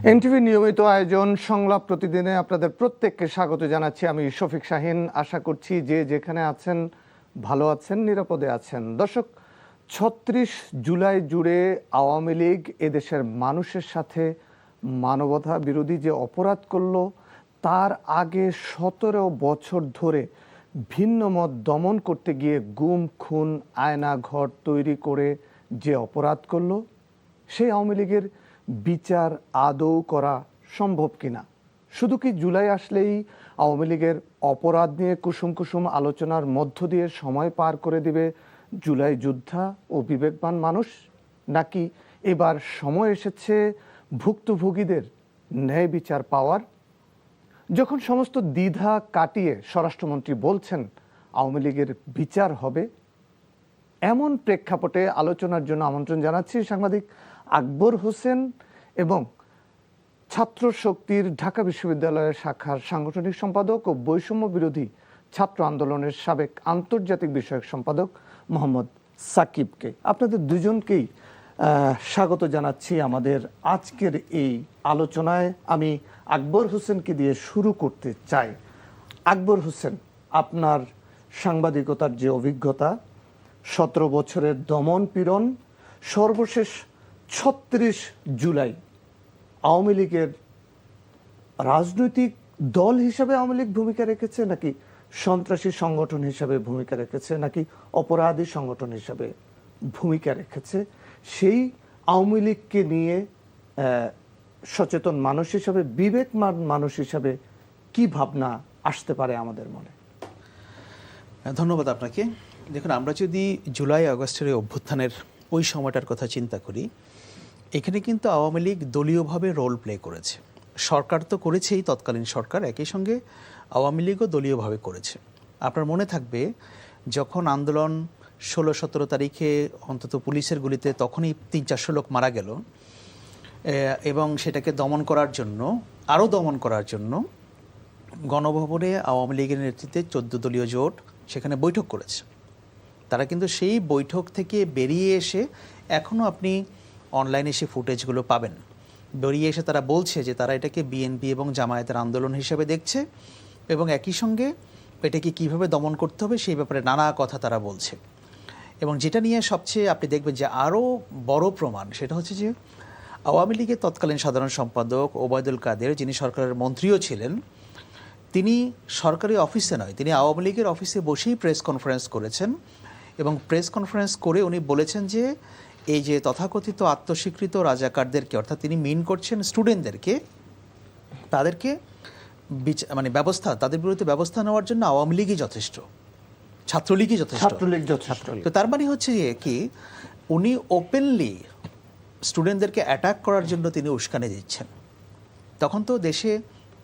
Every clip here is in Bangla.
এনটিভি নিয়মিত আয়োজন সংলাপ প্রতিদিনে আপনাদের প্রত্যেককে স্বাগত জানাচ্ছি। আমি শফিক শাহীন। আশা করছি যে যেখানে আছেন ভালো আছেন, নিরাপদে আছেন। দর্শক, ৩৬ জুলাই জুড়ে আওয়ামী লীগ এদেশের মানুষের সাথে মানবতা বিরোধী যে অপরাধ করলো, তার আগে ১৭ বছর ধরে ভিন্ন মত দমন করতে গিয়ে গুম খুন আয়না ঘর তৈরি করে যে অপরাধ করলো, সেই আওয়ামী লীগের বিচার আদৌ করা সম্ভব কিনা? শুধু কি জুলাই আসলেই আওয়ামী লীগের অপরাধ নিয়ে কুসুম কুসুম আলোচনার মধ্য দিয়ে সময় পার করে দিবে জুলাই যোদ্ধা ও বিবেকবান মানুষ, নাকি এবার সময় এসেছে ভুক্তভোগীদের ন্যায় বিচার পাওয়ার? যখন সমস্ত দ্বিধা কাটিয়ে স্বরাষ্ট্রমন্ত্রী বলছেন আওয়ামী লীগের বিচার হবে, এমন প্রেক্ষাপটে আলোচনার জন্য আমন্ত্রণ জানাচ্ছি সাংবাদিক আকবর হোসেন এবং ছাত্র শক্তির ঢাকা বিশ্ববিদ্যালয়ের শাখার সাংগঠনিক সম্পাদক ও বৈষম্য বিরোধী ছাত্র আন্দোলনের সাবেক আন্তর্জাতিক বিষয়ক সম্পাদক মোহাম্মদ সাকিবকে। আপনাদের দুজনকেই স্বাগত জানাচ্ছি আমাদের আজকের এই আলোচনায়। আমি আকবর হোসেনকে দিয়ে শুরু করতে চাই। আকবর হোসেন, আপনার সাংবাদিকতার যে অভিজ্ঞতা, ১৭ বছরের দমন পীড়ন, সর্বশেষ ৩৬ জুলাই আওয়ামী লীগের রাজনৈতিক দল হিসাবে আওয়ামী লীগ ভূমিকা রেখেছে, নাকি সন্ত্রাসী সংগঠন হিসাবে ভূমিকা রেখেছে, নাকি অপরাধী সংগঠন হিসাবে ভূমিকা রেখেছে, সেই আওয়ামী লীগকে নিয়ে সচেতন মানুষ হিসাবে, বিবেকমান মানুষ হিসাবে কি ভাবনা আসতে পারে আমাদের মনে? ধন্যবাদ আপনাকে। দেখুন, আমরা যদি জুলাই আগস্টের অভ্যুত্থানের ওই সময়টার কথা চিন্তা করি, এখানে কিন্তু আওয়ামী লীগ দলীয়ভাবে রোল প্লে করেছে। সরকার তো করেছেই, তৎকালীন সরকার, একই সঙ্গে আওয়ামী লীগও দলীয়ভাবে করেছে। আপনার মনে থাকবে, যখন আন্দোলন ১৬-১৭ তারিখে অন্তত পুলিশের গুলিতে তখনই ৩00-৪০০ লোক মারা গেল, এবং সেটাকে দমন করার জন্য, আরও দমন করার জন্য গণভবনে আওয়ামী লীগের নেতৃত্বে ১৪ দলীয় জোট সেখানে বৈঠক করেছে। তারা কিন্তু সেই বৈঠক থেকে বেরিয়ে এসে, এখনও আপনি অনলাইনে সে ফুটেজগুলো পাবেন, বেরিয়ে এসে তারা বলছে যে তারা এটাকে বিএনপি এবং জামায়াতের আন্দোলন হিসেবে দেখছে, এবং একই সঙ্গে এটাকে কীভাবে দমন করতে হবে সেই ব্যাপারে নানা কথা তারা বলছে। এবং যেটা নিয়ে সবচেয়ে আপনি দেখবেন যে আরও বড় প্রমাণ, সেটা হচ্ছে যে আওয়ামী লীগের তৎকালীন সাধারণ সম্পাদক ওবায়দুল কাদের, যিনি সরকারের মন্ত্রীও ছিলেন, তিনি সরকারি অফিসে নয়, তিনি আওয়ামী লীগের অফিসে বসেই প্রেস কনফারেন্স করেছেন, এবং প্রেস কনফারেন্স করে উনি বলেছেন যে এই যে তথাকথিত আত্মস্বীকৃত রাজাকারদেরকে, অর্থাৎ তিনি মিন করছেন স্টুডেন্টদেরকে, তাদেরকে ব্যবস্থা, তাদের বিরুদ্ধে ব্যবস্থা নেওয়ার জন্য আওয়ামী লীগই যথেষ্ট, ছাত্রলীগই যথেষ্ট। তো তার মানে হচ্ছে যে কি, উনি ওপেনলি স্টুডেন্টদেরকে অ্যাটাক করার জন্য তিনি উস্কানি দিচ্ছেন। তখন তো দেশে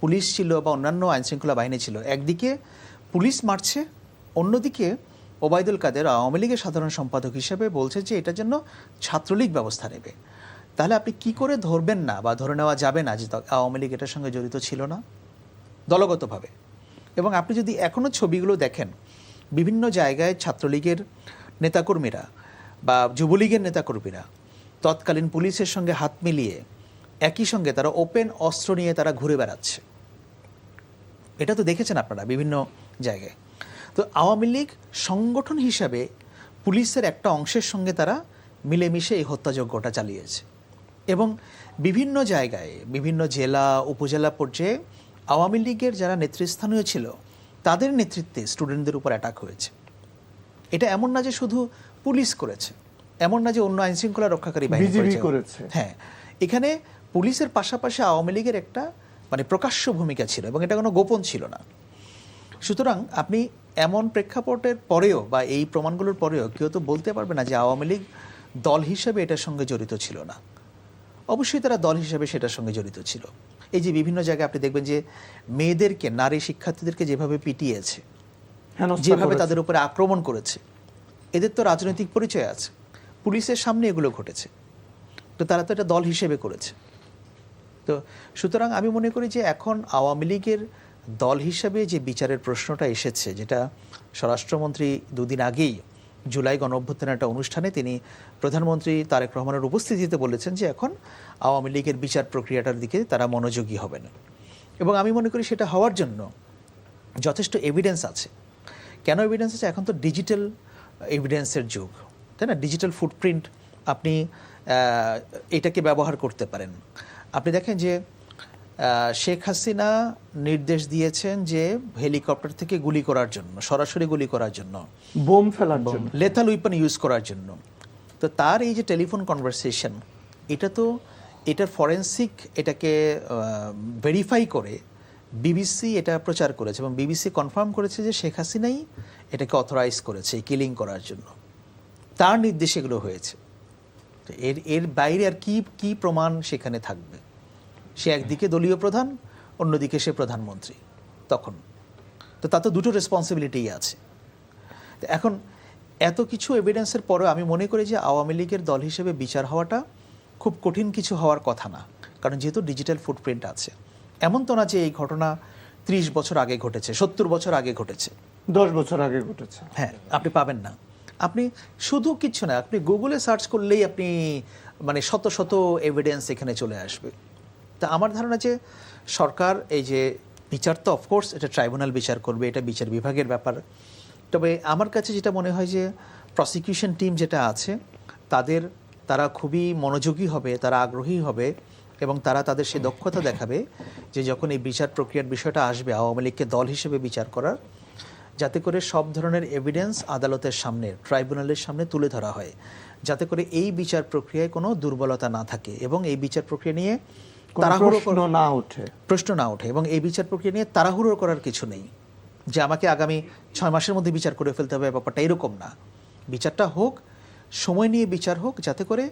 পুলিশ ছিল বা অন্যান্য আইনশৃঙ্খলা বাহিনী ছিল, একদিকে পুলিশ মারছে, অন্যদিকে ওবায়দুল কাদের আওয়ামী লীগের সাধারণ সম্পাদক হিসেবে বলছে যে এটার জন্য ছাত্রলীগ ব্যবস্থা নেবে। তাহলে আপনি কি করে ধরবেন না বা ধরে নেওয়া যাবে না যে আওয়ামী লীগ এটার সঙ্গে জড়িত ছিল না দলগতভাবে? এবং আপনি যদি এখনও ছবিগুলো দেখেন, বিভিন্ন জায়গায় ছাত্রলীগের নেতাকর্মীরা বা যুবলীগের নেতাকর্মীরা তৎকালীন পুলিশের সঙ্গে হাত মিলিয়ে একই সঙ্গে তারা ওপেন অস্ত্র নিয়ে তারা ঘুরে বেড়াচ্ছে। এটা তো দেখেছেন আপনারা বিভিন্ন জায়গায়। তো আওয়ামী লীগ সংগঠন হিসাবে পুলিশের একটা অংশের সঙ্গে তারা মিলেমিশে এই হত্যাযজ্ঞটা চালিয়েছে, এবং বিভিন্ন জায়গায়, বিভিন্ন জেলা উপজেলা পর্যায়ে আওয়ামী লীগের যারা নেতৃস্থানীয় ছিল তাদের নেতৃত্বে স্টুডেন্টদের উপর অ্যাটাক হয়েছে। এটা এমন না যে শুধু পুলিশ করেছে, এমন না যে অন্য আইনশৃঙ্খলা রক্ষাকারী বাহিনী করেছে। হ্যাঁ, এখানে পুলিশের পাশাপাশি আওয়ামী লীগের একটা প্রকাশ্য ভূমিকা ছিল, এবং এটা কোনো গোপন ছিল না। সুতরাং আপনি এমন প্রেক্ষাপটের পরেও বা এই প্রমাণগুলোর পরেও কেউ তো বলতে পারবে না যে আওয়ামী লীগ দল হিসেবে এটার সঙ্গে জড়িত ছিল না। অবশ্যই তারা দল হিসেবে সেটার সঙ্গে জড়িত ছিল। এই যে বিভিন্ন জায়গায় আপনি দেখবেন যে মেয়েদেরকে, নারী শিক্ষার্থীদেরকে যেভাবে পিটিয়েছে, যেভাবে তাদের উপরে আক্রমণ করেছে, এদের তো রাজনৈতিক পরিচয় আছে, পুলিশের সামনে এগুলো ঘটেছে, তো তারা তো এটা দল হিসেবে করেছে। তো সুতরাং আমি মনে করি যে এখন আওয়ামী লীগের দল হিসাবে যে বিচারের প্রশ্নটা এসেছে, যেটা স্বরাষ্ট্রমন্ত্রী দুদিন আগেই জুলাই গণ অভ্যুত্থানের একটা অনুষ্ঠানে তিনি প্রধানমন্ত্রী তারেক রহমানের উপস্থিতিতে বলেছেন যে এখন আওয়ামী লীগের বিচার প্রক্রিয়াটার দিকে তারা মনোযোগী হবেন। এবং আমি মনে করি সেটা হওয়ার জন্য যথেষ্ট এভিডেন্স আছে। কেন এভিডেন্স আছে? এখন তো ডিজিটাল এভিডেন্সের যুগ, তাই না? ডিজিটাল ফুটপ্রিন্ট আপনি এটাকে ব্যবহার করতে পারেন। আপনি দেখেন যে শেখ হাসিনা নির্দেশ দিয়েছেন যে হেলিকপ্টার থেকে গুলি করার জন্য, সরাসরি গুলি করার জন্য, বোম ফেলার জন্য, লেথাল উইপন ইউজ করার জন্য। তো তার এই যে টেলিফোন কনভারসেশন, এটা তো এটার ফরেন্সিক এটাকে ভেরিফাই করে বিবিসি এটা প্রচার করেছে এবং বিবিসি কনফার্ম করেছে যে শেখ হাসিনাই এটাকে অথরাইজ করেছে কিলিং করার জন্য, তার নির্দেশে এগুলো হয়েছে। তো এর বাইরে আর কি কি প্রমাণ সেখানে থাকবে? সে একদিকে দলীয় প্রধান, অন্যদিকে সে প্রধানমন্ত্রী তখন। তো তাতে দুটো রেসপন্সিবিলিটিই আছে। তো এখন এত কিছু এভিডেন্সের পরেও আমি মনে করি যে আওয়ামী লীগের দল হিসেবে বিচার হওয়াটা খুব কঠিন কিছু হওয়ার কথা না, কারণ যেহেতু ডিজিটাল ফুটপ্রিন্ট আছে। এমন তো না যে এই ঘটনা 30 বছর আগে ঘটেছে, 70 বছর আগে ঘটেছে, 10 বছর আগে ঘটেছে। হ্যাঁ, আপনি পাবেন না। আপনি শুধু কিচ্ছু না, আপনি গুগলে সার্চ করলেই আপনি মানে শত শত এভিডেন্স এখানে চলে আসবে। তা আমার ধারণা যে সরকার এই যে বিচার, তো অফকোর্স এটা ট্রাইব্যুনাল বিচার করবে, এটা বিচার বিভাগের ব্যাপার। তবে আমার কাছে যেটা মনে হয় যে প্রসিকিউশন টিম যেটা আছে তারা খুবই মনোযোগী হবে, তারা আগ্রহী হবে এবং তারা তাদের সে দক্ষতা দেখাবে যে যখন এই বিচার প্রক্রিয়ার বিষয়টা আসবে আওয়ামী লীগকে দল হিসেবে বিচার করার, যাতে করে সব ধরনের এভিডেন্স আদালতের সামনে, ট্রাইব্যুনালের সামনে তুলে ধরা হয়, যাতে করে এই বিচার প্রক্রিয়ায় কোনো দুর্বলতা না থাকে এবং এই বিচার প্রক্রিয়া নিয়ে প্রশ্ন না ওঠে এবং এই বিচার প্রক্রিয়া নিয়ে তাড়াহুড়ো করার কিছু নেই যে আমাকে আগামী 6 মাসের মধ্যে বিচার করে ফেলতে হবে, ব্যাপারটা এরকম না। বিচারটা হোক, সময় নিয়ে বিচার হোক, যাতে করে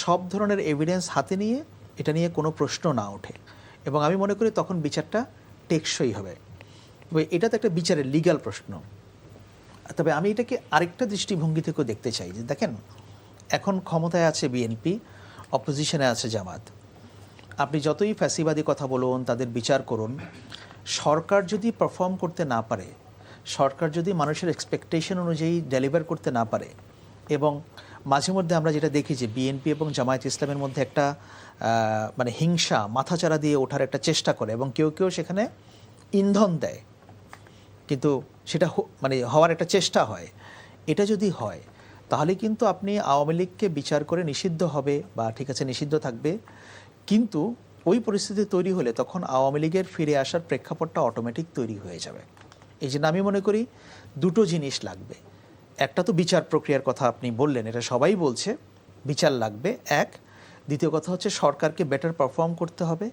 সব ধরনের এভিডেন্স হাতে নিয়ে এটা নিয়ে কোনো প্রশ্ন না ওঠে এবং আমি মনে করি তখন বিচারটা টেকসই হবে। তবে এটা তো একটা বিচারের লিগ্যাল প্রশ্ন। তবে আমি এটাকে আরেকটা দৃষ্টিভঙ্গি থেকেও দেখতে চাই যে দেখেন, এখন ক্ষমতায় আছে বিএনপি, অপোজিশনে আছে জামাত। আপনি যতই ফ্যাসিবাদী কথা বলুন, তাদের বিচার করুন, সরকার যদি পারফর্ম করতে না পারে, সরকার যদি মানুষের এক্সপেকটেশন অনুযায়ী ডেলিভার করতে না পারে, এবং মাঝে মধ্যে আমরা যেটা দেখি যে বিএনপি এবং জামায়াত ইসলামের মধ্যে একটা মানে হিংসা মাথাচাড়া দিয়ে ওঠার একটা চেষ্টা করে এবং কেউ কেউ সেখানে ইন্ধন দেয়, কিন্তু সেটা মানে হওয়ার একটা চেষ্টা হয়। এটা যদি হয় তাহলে কিন্তু আপনি আওয়ামী লীগকে বিচার করে নিষিদ্ধ হবে বা ঠিক আছে নিষিদ্ধ থাকবে, কিন্তু ওই পরিস্থিতি তৈরি হলে তখন আওয়ামী লীগের ফিরে আসার প্রেক্ষাপটটা অটোমেটিক তৈরি হয়ে যাবে। এই জন্য আমি মনে করি দুটো জিনিস লাগবে। একটা তো বিচার প্রক্রিয়ার কথা আপনি বললেন, এটা সবাই বলছে, বিচার লাগবে এক। দ্বিতীয় কথা হচ্ছে সরকারকে বেটার পারফর্ম করতে হবে,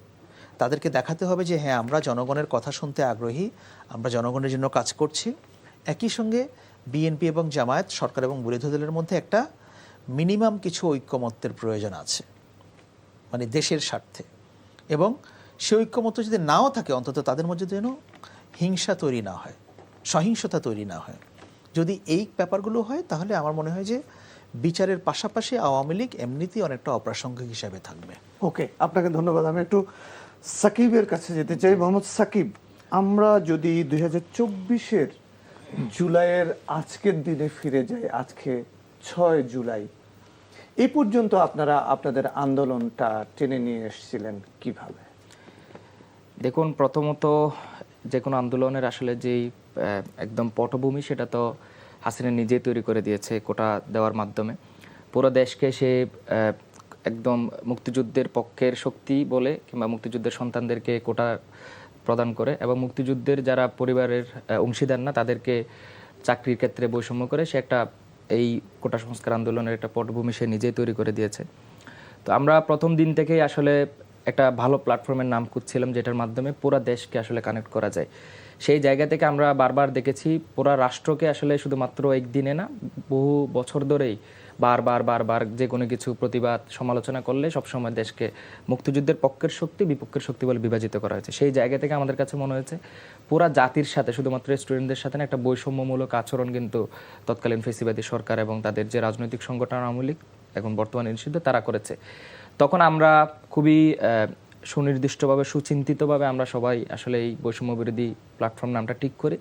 তাদেরকে দেখাতে হবে যে হ্যাঁ আমরা জনগণের কথা শুনতে আগ্রহী, আমরা জনগণের জন্য কাজ করছি। একই সঙ্গে বিএনপি এবং জামায়াত, সরকার এবং বিরোধী দলের মধ্যে একটা মিনিমাম কিছু ঐক্যমত্যের প্রয়োজন আছে, মানে দেশের স্বার্থে। এবং সে ঐক্যমত্য যদি নাও থাকে, অন্তত তাদের মধ্যে যেন হিংসা তৈরি না হয়, সহিংসতা তৈরি না হয়। যদি এই ব্যাপারগুলো হয় তাহলে আমার মনে হয় যে বিচারের পাশাপাশি আওয়ামী লীগ এমনিতেই অনেকটা অপ্রাসঙ্গিক হিসাবে থাকবে। ওকে, আপনাকে ধন্যবাদ। আমি একটু সাকিবের কাছে যেতে চাই। মোহাম্মদ সাকিব, আমরা যদি 2024-এর জুলাইয়ের আজকের দিনে ফিরে যাই, আজকে 6 জুলাই, এই পর্যন্ত আপনারা আপনাদের আন্দোলনটা টেনে নিয়ে এসেছিলেন কিভাবে? দেখুন, প্রথমত যে কোনো আন্দোলনের আসলে যেই একদম পটভূমি, সেটা তো হাসিনা নিজেই তৈরি করে দিয়েছে কোটা দেওয়ার মাধ্যমে। পুরো দেশকে সে একদম মুক্তিযুদ্ধের পক্ষের শক্তি বলে কিংবা মুক্তিযুদ্ধের সন্তানদেরকে কোটা প্রদান করে এবং মুক্তিযুদ্ধের যারা পরিবারের অংশীদার না তাদেরকে চাকরির ক্ষেত্রে বৈষম্য করে সে একটা এই কোটা সংস্কার আন্দোলনের একটা পটভূমি সে নিজেই তৈরি করে দিয়েছে। তো আমরা প্রথম দিন থেকেই আসলে একটা ভালো প্ল্যাটফর্মের নাম খুঁজছিলাম যেটার মাধ্যমে পুরো দেশকে আসলে কানেক্ট করা যায়। সেই জায়গা থেকে আমরা বারবার দেখেছি পুরো রাষ্ট্রকে আসলে শুধুমাত্র একদিনে না, বহু বছর ধরেই বারবার যে কোনো কিছু প্রতিবাদ সমালোচনা করলে সবসময় দেশকে মুক্তিযুদ্ধের পক্ষের শক্তি বিপক্ষের শক্তি বলে বিভাজিত করা হয়েছে। সেই জায়গা থেকে আমাদের কাছে মনে হয়েছে পুরা জাতির সাথে, শুধুমাত্র স্টুডেন্টদের সাথে না, একটা বৈষম্যমূলক আচরণ কিন্তু তৎকালীন ফেসিবাদী সরকার এবং তাদের যে রাজনৈতিক সংগঠন আওয়ামী লীগ, এখন বর্তমানে নিষিদ্ধ, তারা করেছে। তখন আমরা খুবই সুনির্দিষ্টভাবে সুচিন্তিতভাবে আমরা সবাই আসলে এই বৈষম্য বিরোধী প্ল্যাটফর্ম নামটা ঠিক করি,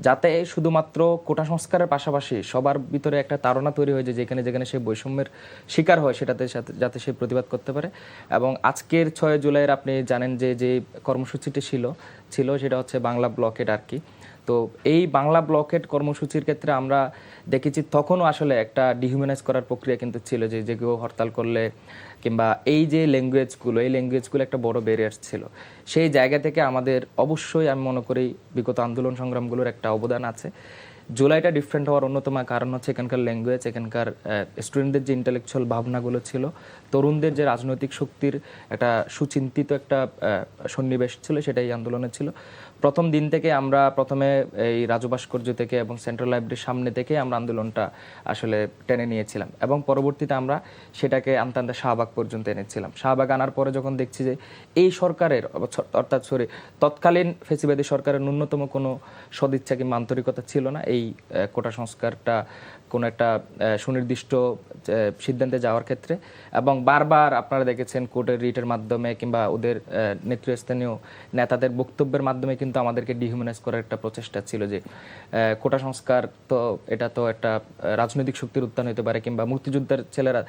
যাতে শুধুমাত্র কোটা সংস্কারের পাশাপাশি সবার ভিতরে একটা তাড়না তৈরি হয়ে যায় যেখানে যেখানে সে বৈষম্যের শিকার হয় সেটাতে যাতে সে প্রতিবাদ করতে পারে। এবং আজকের 6 জুলাইয়ের আপনি জানেন যে কর্মসূচিটি ছিল সেটা হচ্ছে বাংলা ব্লকেড আর কি। তো এই বাংলা ব্লকেড কর্মসূচির ক্ষেত্রে আমরা দেখেছি তখনও আসলে একটা ডিহিউম্যানাইজ করার প্রক্রিয়া কিন্তু ছিল, যে কেউ হরতাল করলে কিংবা এই যে ল্যাঙ্গুয়েজগুলো একটা বড় ব্যারিয়ার ছিল। সেই জায়গা থেকে আমাদের অবশ্যই আমি মনে করি বিগত আন্দোলন সংগ্রামগুলোর একটা অবদান আছে। জুলাইটা ডিফারেন্ট হওয়ার অন্যতম কারণ হচ্ছে এখানকার ল্যাঙ্গুয়েজ, এখানকার স্টুডেন্টদের যে ইন্টেলেকচুয়াল ভাবনাগুলো ছিল, তরুণদের যে রাজনৈতিক শক্তির একটা সুচিন্তিত একটা সন্নিবেশ ছিল, সেটাই আন্দোলনে ছিল। প্রথম দিন থেকে আমরা প্রথমে এই রাজু ভাস্কর্য থেকে এবং সেন্ট্রাল লাইব্রেরির সামনে থেকে আমরা আন্দোলনটা আসলে টেনে নিয়েছিলাম এবং পরবর্তীতে আমরা সেটাকে আনতে আনতে শাহবাগ পর্যন্ত এনেছিলাম। শাহবাগ আনার পরে যখন দেখছি যে এই সরকারের তৎকালীন ফেসিবাদী সরকারের ন্যূনতম কোনো সদিচ্ছা কিংবা আন্তরিকতা ছিল না এই কোটা সংস্কারটা কোনো একটা সুনির্দিষ্ট সিদ্ধান্তে যাওয়ার ক্ষেত্রে, এবং বারবার আপনারা দেখেছেন কোর্টের রিটের মাধ্যমে কিংবা ওদের নেতৃস্থানীয় নেতাদের বক্তব্যের মাধ্যমে কিন্তু আমাদেরকে ডিহিউম্যানাইজ করার একটা প্রচেষ্টা ছিল যে কোটা সংস্কার তো এটা তো একটা রাজনৈতিক শক্তির উত্থান হতে পারে, কিংবা মুক্তিযুদ্ধের ছেলেরা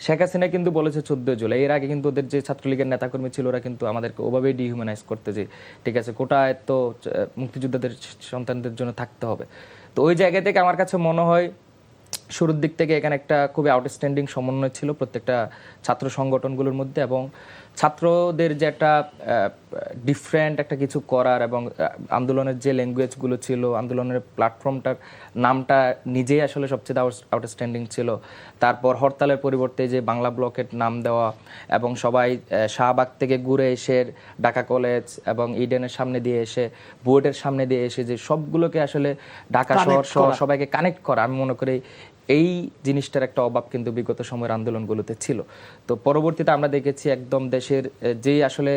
শেখ হাসিনা কিন্তু বলেছে 14 জুলাই, এর আগে কিন্তু ওদের যে ছাত্রলীগের নেতাকর্মী ছিল ওরা কিন্তু আমাদেরকে ওভাবেই ডিহিউম্যানাইজ করতে, যে ঠিক আছে কোটায় তো মুক্তিযোদ্ধাদের সন্তানদের জন্য থাকতে হবে। তো ওই জায়গা থেকে আমার কাছে মনে হয় শুরুর দিক থেকে এখানে একটা খুবই আউটস্ট্যান্ডিং সমন্বয় ছিল প্রত্যেকটা ছাত্র সংগঠনগুলোর মধ্যে, এবং ছাত্রদের যে একটা ডিফারেন্ট একটা কিছু করার এবং আন্দোলনের যে ল্যাঙ্গুয়েজগুলো ছিল, আন্দোলনের প্ল্যাটফর্মটার নামটা নিজেই আসলে সবচেয়ে আউটস্ট্যান্ডিং ছিল। তারপর হরতালের পরিবর্তে যে বাংলা ব্লকের নাম দেওয়া এবং সবাই শাহবাগ থেকে ঘুরে এসে ঢাকা কলেজ এবং ইডেনের সামনে দিয়ে এসে বুয়েটের সামনে দিয়ে এসে যে সবগুলোকে আসলে ঢাকা শহর সহ সবাইকে কানেক্ট করা, আমি মনে করি এই জিনিসটার একটা অভাব কিন্তু বিগত সময়ের আন্দোলনগুলোতে ছিল। তো পরবর্তীতে আমরা দেখেছি একদম দেশের যেই আসলে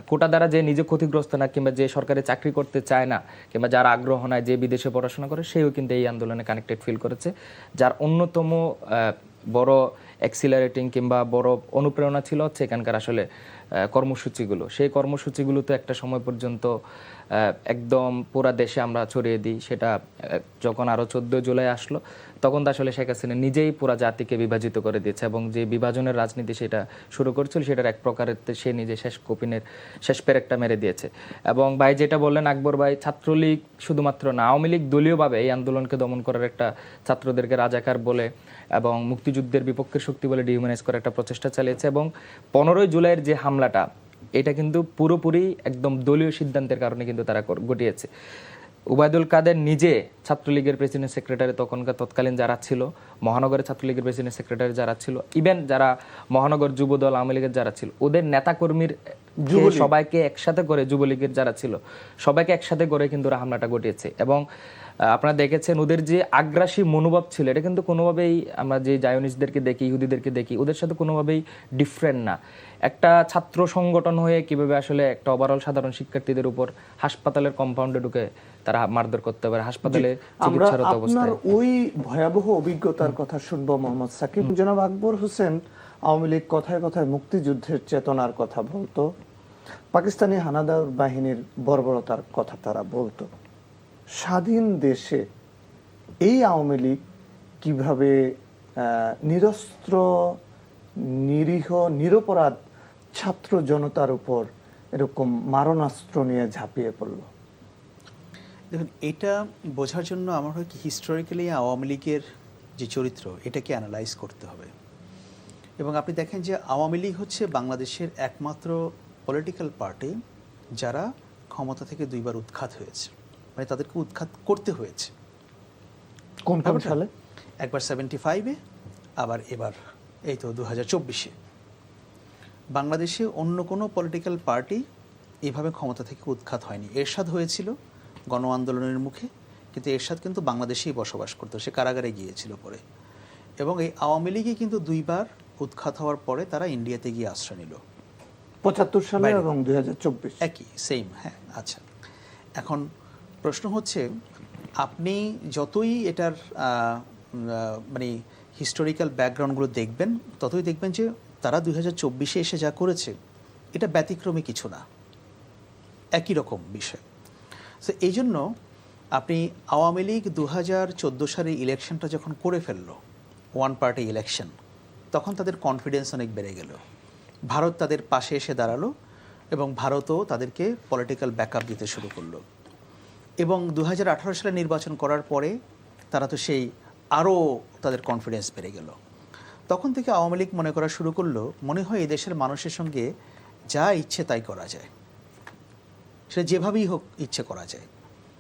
কোটা দ্বারা যে নিজে ক্ষতিগ্রস্ত না কিংবা যে সরকারি চাকরি করতে চায় না কিংবা যার আগ্রহ নাই, যে বিদেশে পড়াশোনা করে, সেও কিন্তু এই আন্দোলনে কানেক্টেড ফিল করেছে। যার অন্যতম বড় অ্যাক্সিলারেটিং কিংবা বড় অনুপ্রেরণা ছিল হচ্ছে এখানকার আসলে কর্মসূচিগুলো। সেই কর্মসূচিগুলো তো একটা সময় পর্যন্ত একদম পুরা দেশে আমরা ছড়িয়ে দিই। সেটা যখন আরও 14 জুলাই আসলো তখন তো আসলে শেখ হাসিনা নিজেই পুরা জাতিকে বিভাজিত করে দিয়েছে এবং যে বিভাজনের রাজনীতি সেটা শুরু করেছিল সেটার এক প্রকারের সে নিজে শেষ পেরেকটা মেরে দিয়েছে। এবং ভাই যেটা বললেন আকবর ভাই, ছাত্রলীগ শুধুমাত্র না, আওয়ামী লীগ দলীয়ভাবে এই আন্দোলনকে দমন করার একটা, ছাত্রদেরকে রাজাকার বলে এবং মুক্তিযুদ্ধের বিপক্ষের শক্তি বলে ডিহিউম্যানাইজ করার একটা প্রচেষ্টা চালিয়েছে। এবং 15 জুলাইয়ের যে হামলাটা, এটা কিন্তু পুরোপুরি একদম দলীয় সিদ্ধান্তের কারণে কিন্তু তারা ঘটিয়েছে। ওবায়দুল কাদের নিজে ছাত্রলীগের প্রেসিডেন্ট সেক্রেটারি তৎকালীন যারা ছিল, মহানগরের ছাত্রলীগের প্রেসিডেন্ট সেক্রেটারি যারা ছিল, ইভেন যারা মহানগর যুবদল আওয়ামী লীগের যারা ছিল, ওদের নেতাকর্মীর সবাইকে একসাথে করে, যুবলীগের যারা ছিল সবাইকে একসাথে করে কিন্তু হামলাটা ঘটিয়েছে। এবং আপনারা দেখেছেন ওদের যে আগ্রাসী মনোভাব ছিল, এটা কিন্তু কোনোভাবেই আমরা যে জায়নিস্টদেরকে দেখি, ইহুদিদেরকে দেখি, ওদের সাথে কোনোভাবেই ডিফারেন্ট না। একটা ছাত্র সংগঠন হয়ে কিভাবে আসলে একটা ওভারঅল সাধারণ শিক্ষার্থীদের উপর হাসপাতালের কম্পাউন্ডে ঢুকে তারা মারধর করতে পারে, হাসপাতালে চিকিৎসারত অবস্থায়। ওই ভয়াবহ অভিজ্ঞতার কথা শুনবো মোহাম্মদ সাকিব। জনাব আকবর হোসেন, আওয়ামী লীগ কথায় কথায় মুক্তিযুদ্ধের চেতনার কথা বলতো, পাকিস্তানি হানাদার বাহিনীর বর্বরতার কথা তারা বলতো। স্বাধীন দেশে এই আওয়ামী লীগ কিভাবে নিরস্ত্র নিরীহ নিরপরাধ ছাত্র জনতার উপর এরকম মারণাস্ত্র নিয়ে ঝাঁপিয়ে পড়ল? দেখুন, এটা বোঝার জন্য আমার হয় কি হিস্টোরিক্যালি আওয়ামী লীগের যে চরিত্র এটাকে অ্যানালাইজ করতে হবে। এবং আপনি দেখেন যে আওয়ামী লীগ হচ্ছে বাংলাদেশের একমাত্র পলিটিক্যাল পার্টি যারা ক্ষমতা থেকে দুইবার উৎখাত হয়েছে, মানে তাদেরকে উৎখাত করতে হয়েছে। কোন সালে? একবার 75-এ, আবার এবার এই তো 2024-এ। বাংলাদেশে অন্য কোনো পলিটিক্যাল পার্টি এভাবে ক্ষমতা থেকে উৎখাত হয়নি। এরশাদ হয়েছিল গণ আন্দোলনের মুখে, কিন্তু এরশাদ কিন্তু বাংলাদেশেই বসবাস করতো, সে কারাগারে গিয়েছিল পরে। এবং এই আওয়ামী লীগে কিন্তু দুইবার উৎখাত হওয়ার পরে তারা ইন্ডিয়াতে গিয়ে আশ্রয় নিল, 75 সালে এবং 2024 একই সেম। হ্যাঁ, আচ্ছা, এখন প্রশ্ন হচ্ছে আপনি যতই এটার মানে হিস্টোরিক্যাল ব্যাকগ্রাউন্ডগুলো দেখবেন, ততই দেখবেন যে তারা 2024-এ এসে যা করেছে এটা ব্যতিক্রমী কিছু না, একই রকম বিষয়। তো এই জন্য আপনি আওয়ামী লীগ 2014 সালের ইলেকশনটা যখন করে ফেললো, ওয়ান পার্টি ইলেকশন, তখন তাদের কনফিডেন্স অনেক বেড়ে গেল। ভারত তাদের পাশে এসে দাঁড়ালো এবং ভারতও তাদেরকে পলিটিক্যাল ব্যাকআপ দিতে শুরু করলো। এবং 2018 সালে নির্বাচন করার পরে তারা তো সেই আরও তাদের কনফিডেন্স বেড়ে গেল। তখন থেকে আওয়ামী লীগ মনে করা শুরু করলো, মনে হয় এই দেশের মানুষের সঙ্গে যা ইচ্ছে তাই করা যায়, সেটা যেভাবেই হোক ইচ্ছে করা যায়।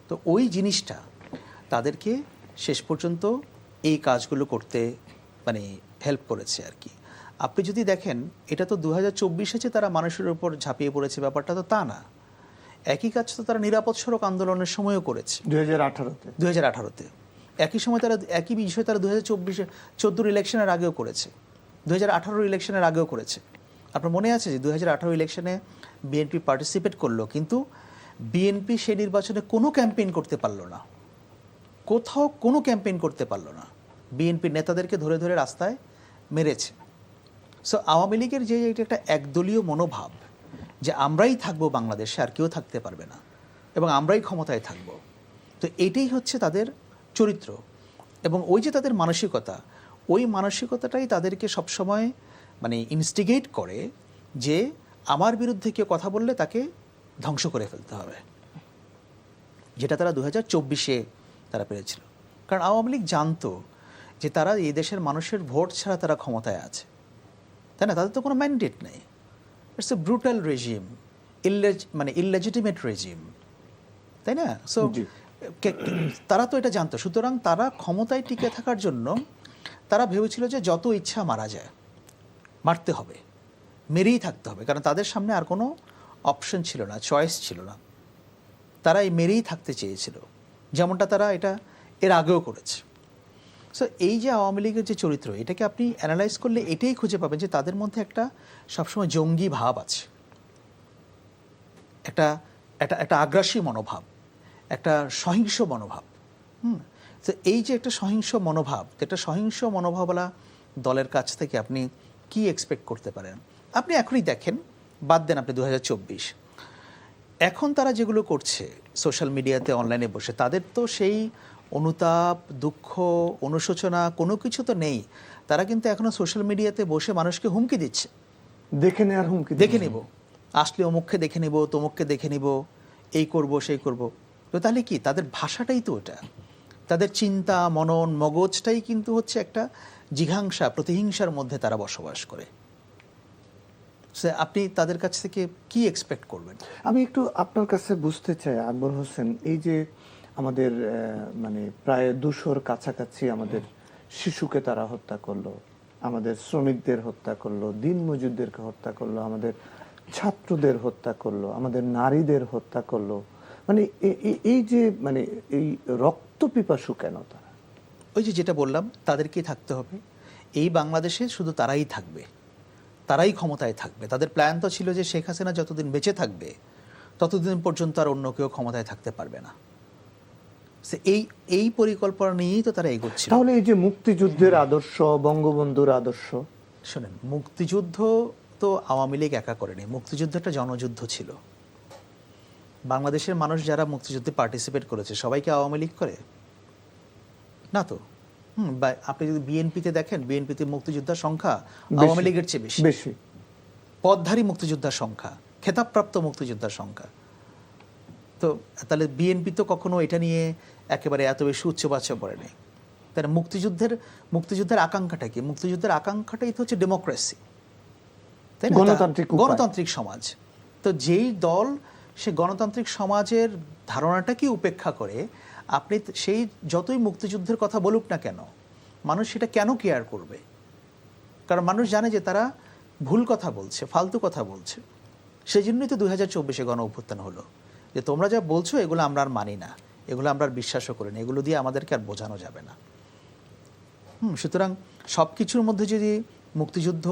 তো ওই জিনিসটা তাদেরকে শেষ পর্যন্ত এই কাজগুলো করতে মানে হেল্প করেছে আর কি। আপনি যদি দেখেন, এটা তো 2024-এ যে তারা মানুষের উপর ঝাঁপিয়ে পড়েছে ব্যাপারটা তো তা না। একই কাজ তো তারা নিরাপদ সড়ক আন্দোলনের সময়ও করেছে 2018-তে। একই সময় তারা একই বিষয় তারা 2014 ইলেকশনের আগেও করেছে, 2018 ইলেকশনের আগেও করেছে। আপনার মনে আছে যে 2018 ইলেকশনে বিএনপি পার্টিসিপেট করলো, কিন্তু বিএনপি সেই নির্বাচনে কোনো ক্যাম্পেইন করতে পারলো না, কোথাও কোনো ক্যাম্পেইন করতে পারলো না। বিএনপির নেতাদেরকে ধরে ধরে রাস্তায় মেরেছে। সো আওয়ামী লীগের যে এটা একটা একদলীয় মনোভাব যে আমরাই থাকবো বাংলাদেশে, আর কেউ থাকতে পারবে না, এবং আমরাই ক্ষমতায় থাকব, তো এটাই হচ্ছে তাদের চরিত্র। এবং ওই যে তাদের মানসিকতা, ওই মানসিকতাটাই তাদেরকে সবসময় মানে ইনস্টিগেট করে যে আমার বিরুদ্ধে কেউ কথা বললে তাকে ধ্বংস করে ফেলতে হবে, যেটা তারা 2024-এ তারা পেরেছিল। কারণ আওয়ামী লীগ জানতো যে তারা এই দেশের মানুষের ভোট ছাড়া তারা ক্ষমতায় আছে, তাই না? তাদের তো কোনো ম্যান্ডেট নেই। ইটস এ ব্রুটাল রেজিম, মানে ইললেজিটিমেট রেজিম, তাই না? সো তারা তো এটা জানতো। সুতরাং তারা ক্ষমতায় টিকে থাকার জন্য তারা ভেবেছিল যে যত ইচ্ছা মারা যায়, মারতে হবে, মেরেই থাকতে হবে, কারণ তাদের সামনে আর কোনো অপশন ছিল না, চয়েস ছিল না। তারা এই মেরেই থাকতে চেয়েছিল, যেমনটা তারা এটা এর আগেও করেছে। সো এই যে আওয়ামী লীগের যে চরিত্র, এটাকে আপনি অ্যানালাইজ করলে এটাই খুঁজে পাবেন যে তাদের মধ্যে একটা সবসময় জঙ্গি ভাব আছে, একটা আগ্রাসী মনোভাব, একটা সহিংস মনোভাব। তো এই যে একটা সহিংস মনোভাবওয়ালা দলের কাছ থেকে আপনি কি এক্সপেক্ট করতে পারেন? আপনি এখনই দেখেন, বাদ দেন আপনি 2024, এখন তারা যেগুলো করছে সোশ্যাল মিডিয়াতে, অনলাইনে বসে, তাদের তো সেই অনুতাপ, দুঃখ, অনুশোচনা কোনো কিছু তো নেই। তারা কিন্তু এখনো সোশ্যাল মিডিয়াতে বসে মানুষকে হুমকি দিচ্ছে, দেখে নেওয়ার হুমকি, দেখে নিব, আসলে অমুককে দেখে নিব, তমুককে দেখে নিব, এই করব সেই করব। তো তাহলে কি, তাদের ভাষাটাই তো ওটা, তাদের চিন্তা, মনন, মগজটাই কিন্তু হচ্ছে একটা জিঘাংসা, প্রতিহিংসার মধ্যে তারা বসবাস করে। আপনি তাদের কাছ থেকে কি এক্সপেক্ট করবেন? আমি একটু আপনার কাছে বুঝতে চাই আকবর হোসেন, এই যে আমাদের মানে প্রায় 200-র কাছাকাছি আমাদের শিশুকে তারা হত্যা করলো, আমাদের শ্রমিকদের হত্যা করলো, দিনমজুরদেরকে হত্যা করলো, আমাদের ছাত্রদের হত্যা করলো, আমাদের নারীদের হত্যা করলো, মানে এই যে মানে এই রক্ত পিপাসু কেন তারা? ওই যে যেটা বললাম, তাদেরকেই থাকতে হবে। এই বাংলাদেশে শুধু তারাই থাকবে, তারাই ক্ষমতায় থাকবে। তাদের প্ল্যান তো ছিল যে শেখ হাসিনা যতদিন বেঁচে থাকবে ততদিন পর্যন্ত আর অন্য কেউ ক্ষমতায় থাকতে পারবে না। এই পরিকল্পনা নিয়েই তো তারা এগোচ্ছে। তাহলে এই যে মুক্তিযুদ্ধের আদর্শ, বঙ্গবন্ধুর আদর্শ, শোনেন, মুক্তিযুদ্ধ তো আওয়ামী লীগ একা করেনি, মুক্তিযুদ্ধ একটা জনযুদ্ধ ছিল। বাংলাদেশের মানুষ যারা মুক্তিযুদ্ধে পার্টিসিপেট করেছে সবাইকে আওয়ামী লীগ করে না তো। আপনি যদি বিএনপিতে দেখেন, বিএনপিতে মুক্তিযোদ্ধার সংখ্যা আওয়ামী লীগের চেয়ে বেশি, পদধারী মুক্তিযোদ্ধার সংখ্যা, খেতাবপ্রাপ্ত মুক্তিযোদ্ধার সংখ্যা। তো তাহলে বিএনপি তো কখনো এটা নিয়ে একেবারে এত বেশি উচ্চবাচ্য করেনি। তাহলে মুক্তিযুদ্ধের আকাঙ্ক্ষাটা কি? মুক্তিযুদ্ধের আকাঙ্ক্ষাটাই তো হচ্ছে ডেমোক্রেসি, তাই না? গণতান্ত্রিক সমাজ। তো যেই দল সে গণতান্ত্রিক সমাজের ধারণাটাকে উপেক্ষা করে, আপনি সেই যতই মুক্তিযুদ্ধের কথা বলুক না কেন, মানুষ সেটা কেন কেয়ার করবে? কারণ মানুষ জানে যে তারা ভুল কথা বলছে, ফালতু কথা বলছে। সেই জন্যই তো 2024-এ গণ অভ্যুত্থান হলো, যে তোমরা যা বলছো এগুলো আমরা আর মানি না, এগুলো আমরা আর বিশ্বাসও করি না, এগুলো দিয়ে আমাদেরকে আর বোঝানো যাবে না। সুতরাং সব কিছুর মধ্যে যদি মুক্তিযুদ্ধ,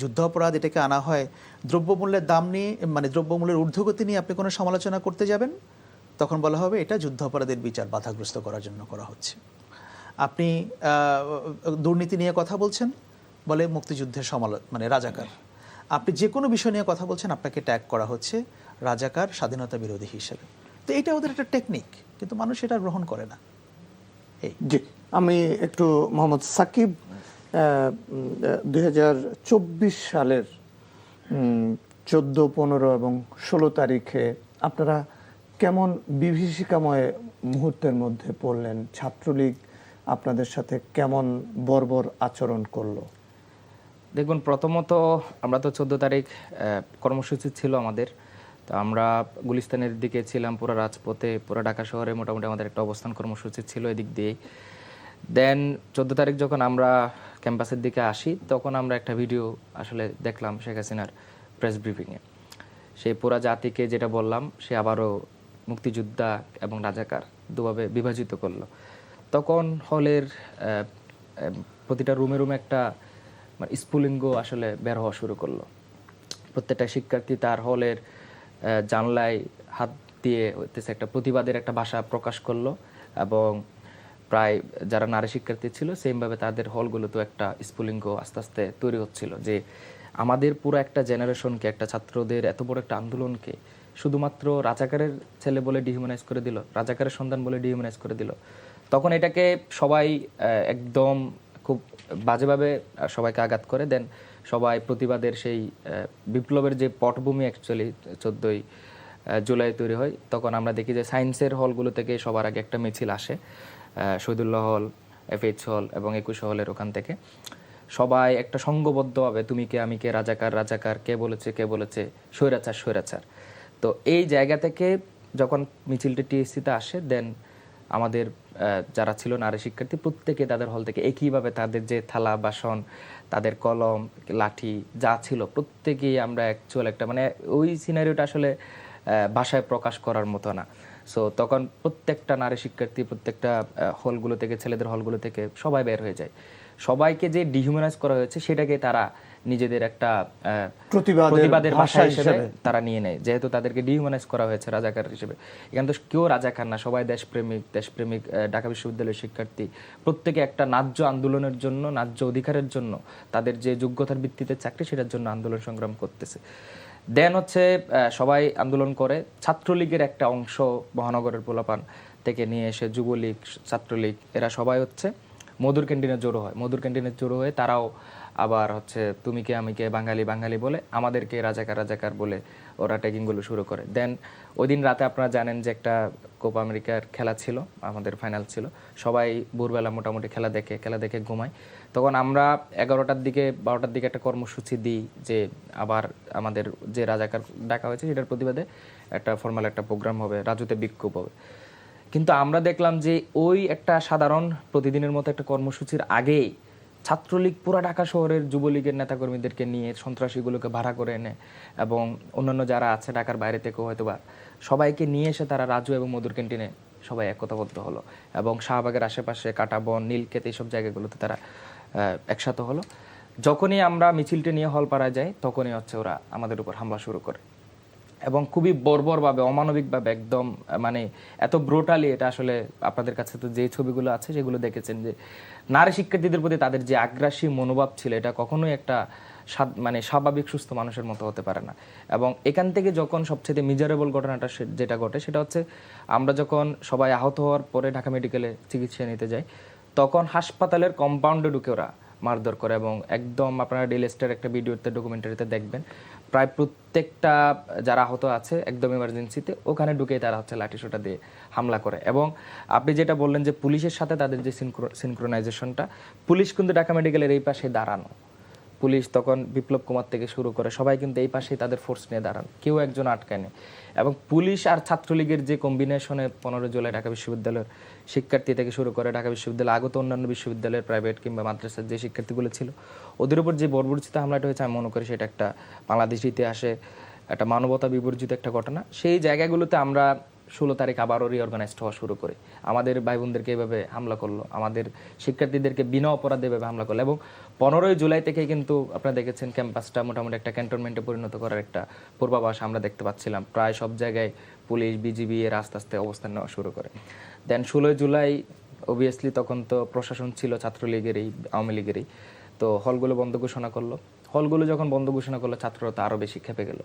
যুদ্ধাপরাধ এটাকে আনা হয়, দ্রব্যমূল্যের দাম নিয়ে, মানে দ্রব্যমূল্যের ঊর্ধ্বগতি নিয়ে আপনি কোনো সমালোচনা করতে যাবেন, তখন বলা হবে এটা যুদ্ধাপরাধের বিচার বাধাগ্রস্ত করার জন্য করা হচ্ছে। আপনি দুর্নীতি নিয়ে কথা বলছেন, বলে মুক্তিযুদ্ধের মানে রাজাকার। আপনি যে কোনো বিষয় নিয়ে কথা বলছেন, আপনাকে ট্যাগ করা হচ্ছে রাজাকার, স্বাধীনতা বিরোধী হিসেবে। তো এটা ওদের একটা টেকনিক, কিন্তু মানুষ এটা গ্রহণ করে না। জি, আমি একটু মোহাম্মদ সাকিব, 2024 সালের 14, 15 এবং 16 তারিখে আপনারা কেমন বিভীষিকাময় মুহূর্তের মধ্যে পড়লেন? ছাত্রলীগ আপনাদের সাথে কেমন বর্বর আচরণ করলো? দেখুন, প্রথমত আমরা তো 14 তারিখ কর্মসূচি ছিল আমাদের, তো আমরা গুলিস্তানের দিকে ছিলাম, পুরো রাজপথে, পুরো ঢাকা শহরে মোটামুটি আমাদের একটা অবস্থান কর্মসূচি ছিল এদিক দিয়েই। দেন 14 তারিখ যখন আমরা ক্যাম্পাসের দিকে আসি, তখন আমরা একটা ভিডিও আসলে দেখলাম শেখ হাসিনার প্রেস ব্রিফিংয়ে। সেই পুরা জাতিকে যেটা বললাম, সে আবারও মুক্তিযোদ্ধা এবং রাজাকার দুভাবে বিভাজিত করলো। তখন হলের প্রতিটা রুমে রুমে একটা স্ফুলিঙ্গ আসলে বের হওয়া শুরু করলো। প্রত্যেকটা শিক্ষার্থী তার হলের জানলায় হাত দিয়ে হইতেছে একটা প্রতিবাদের একটা ভাষা প্রকাশ করলো, এবং প্রায় যারা নারী শিক্ষার্থী ছিল সেমভাবে তাদের হলগুলোতেও একটা স্ফুলিঙ্গ আস্তে আস্তে তৈরি হচ্ছিল, যে আমাদের পুরো একটা জেনারেশনকে, একটা ছাত্রদের এত বড় একটা আন্দোলনকে শুধুমাত্র রাজাকারের ছেলে বলে ডিহিউম্যানাইজ করে দিল, রাজাকারের সন্তান বলে ডিহিউম্যানাইজ করে দিল। তখন এটাকে সবাই একদম খুব বাজেভাবে সবাইকে আঘাত করে দেন। সবাই প্রতিবাদের সেই বিপ্লবের যে পটভূমি অ্যাকচুয়ালি 14ই জুলাই তৈরি হয়, তখন আমরা দেখি যে সায়েন্সের হলগুলো থেকে সবার আগে একটা মিছিল আসে, শহীদুল্লাহ হল, FH হল এবং 21 হলের ওখান থেকে সবাই একটা সংঘবদ্ধভাবে তুমি কে আমি কে, রাজাকার রাজাকার, কে বলেছে স্বৈরাচার স্বৈরাচার। তো এই জায়গা থেকে যখন মিছিলটি TSC-তে আসে, দেন আমাদের যারা ছিল নারী শিক্ষার্থী প্রত্যেকে তাদের হল থেকে একইভাবে তাদের যে থালা বাসন, তাদের কলম, লাঠি যা ছিল প্রত্যেকেই আমরা অ্যাকচুয়াল একটা মানে ওই সিনারিওটা আসলে ভাষায় প্রকাশ করার মতো না। সো তখন প্রত্যেকটা নারী শিক্ষার্থী প্রত্যেকটা হলগুলো থেকে, ছেলেদের হলগুলো থেকে সবাই বের হয়ে যায়। সবাইকে যে ডিহিউম্যানাইজ করা হয়েছে সেটাকে তারা নিজেদের একটা প্রতিবাদের ভাষা হিসেবে তারা নিয়ে নেয়, যেহেতু তাদেরকে ডিহিউম্যানাইজ করা হয়েছে রাজাকার হিসেবে। এখানে তো কেউ রাজাকার না, সবাই দেশপ্রেমিক ঢাকা বিশ্ববিদ্যালয়ের শিক্ষার্থী। প্রত্যেকে একটা ন্যায্য আন্দোলনের জন্য, ন্যায্য অধিকারের জন্য, তাদের যে যোগ্যতার ভিত্তিতে চাকরি সেটার জন্য আন্দোলন সংগ্রাম করতেছে। দেন হচ্ছে সবাই আন্দোলন করে। ছাত্রলীগের একটা অংশ মহানগরের পোলাপান থেকে নিয়ে এসে যুবলীগ, ছাত্রলীগ এরা সবাই হচ্ছে মধুর ক্যান্টিনে জড়ো হয়। মধুর ক্যান্টিনে জড়ো হয়ে তারাও আবার হচ্ছে তুমি কে আমি কে, বাঙালি বাঙালি বলে আমাদেরকে রাজাকার রাজাকার বলে ওরা ট্যাগিংগুলো শুরু করে। দেন ওই দিন রাতে আপনারা জানেন যে একটা কোপা আমেরিকার খেলা ছিল, আমাদের ফাইনাল ছিল। সবাই ভোরবেলা মোটামুটি খেলা দেখে ঘুমায়। তখন আমরা 11টার দিকে 12টার দিকে একটা কর্মসূচি দিই, যে আবার আমাদের যে রাজাকার ডাকা হয়েছে সেটার প্রতিবাদে একটা ফর্মাল একটা প্রোগ্রাম হবে, রাজুতে বিক্ষোভ হবে। কিন্তু আমরা দেখলাম যে ওই একটা সাধারণ প্রতিদিনের মতো একটা কর্মসূচির আগেই ছাত্রলীগ পুরা ঢাকা শহরের যুবলীগের নেতাকর্মীদেরকে নিয়ে সন্ত্রাসীগুলোকে ভাড়া করে এনে এবং অন্যান্য যারা আছে ঢাকার বাইরে থেকেও হয়তোবা সবাইকে নিয়ে এসে তারা রাজু এবং মধুর ক্যান্টিনে সবাই একতাবদ্ধ হলো, এবং শাহবাগের আশেপাশে কাঁটাবন, নীলক্ষেত এইসব জায়গাগুলোতে তারা একসাথে হলো। যখনই আমরা মিছিলটি নিয়ে হলপাড়ায় যাই, তখনই হচ্ছে ওরা আমাদের উপর হামলা শুরু করে, এবং খুবই বর্বরভাবে, অমানবিকভাবে, একদম মানে এত ব্রুটালি। এটা আসলে আপনাদের কাছে তো যে ছবিগুলো আছে সেগুলো দেখেছেন, যে নারী শিক্ষার্থীদের প্রতি তাদের যে আগ্রাসী মনোভাব ছিল, এটা কখনোই একটা মানে স্বাভাবিক সুস্থ মানুষের মতো হতে পারে না। এবং এখান থেকে যখন সবচেয়ে মিজারেবল ঘটনাটা যেটা ঘটে, সেটা হচ্ছে আমরা যখন সবাই আহত হওয়ার পরে ঢাকা মেডিকেলে চিকিৎসা নিতে যাই, তখন হাসপাতালের কম্পাউন্ডে ঢুকে ওরা মারধর করে, এবং একদম আপনারা ডেইলি স্টার একটা ভিডিওতে, ডকুমেন্টারিতে দেখবেন, প্রায় প্রত্যেকটা যারা আহত আছে একদম ইমার্জেন্সিতে ওখানে ঢুকে তারা হচ্ছে লাঠিসোঁটা দিয়ে হামলা করে। এবং আপনি যেটা বললেন যে পুলিশের সাথে তাদের যে সিনক্রোনাইজেশনটা, পুলিশ কিন্তু ঢাকা মেডিকেলের এই পাশে দাঁড়ানো, পুলিশ তখন বিপ্লব কুমার থেকে শুরু করে সবাই কিন্তু এই পাশেই তাদের ফোর্স নিয়ে দাঁড়ান, কেউ একজন আটকায় নেই। এবং পুলিশ আর ছাত্রলীগের যে কম্বিনেশনে 15 জুলাই ঢাকা বিশ্ববিদ্যালয়ের শিক্ষার্থী থেকে শুরু করে ঢাকা বিশ্ববিদ্যালয় আগত অন্যান্য বিশ্ববিদ্যালয়ের প্রাইভেট কিংবা মাদ্রাসার যে শিক্ষার্থীগুলো ছিল, ওদের উপর যে বর্বরচিত হামলাটা হয়েছে, আমি মনে করি সেটা একটা বাংলাদেশ ইতিহাসে একটা মানবতা বিবর্জিত একটা ঘটনা। সেই জায়গাগুলোতে আমরা 16 তারিখ আবারও রিঅর্গানাইজড হওয়া শুরু করে আমাদের ভাই বোনদেরকে এভাবে হামলা করলো, আমাদের শিক্ষার্থীদেরকে বিনা অপরাধে এভাবে হামলা করলো। এবং 15 জুলাই থেকে কিন্তু আপনারা দেখেছেন ক্যাম্পাসটা মোটামুটি একটা ক্যান্টনমেন্টে পরিণত করার একটা পূর্বাভাস আমরা দেখতে পাচ্ছিলাম। প্রায় সব জায়গায় পুলিশ, বিজিবি এর আস্তে আস্তে অবস্থান নেওয়া শুরু করে। দেন 16 জুলাই অবভিয়াসলি তখন তো প্রশাসন ছিল ছাত্রলীগেরই, আওয়ামী লীগেরই। তো হলগুলো বন্ধ ঘোষণা করলো। হলগুলো যখন বন্ধ ঘোষণা করলো, ছাত্ররা তো আরও বেশি ক্ষেপে গেল।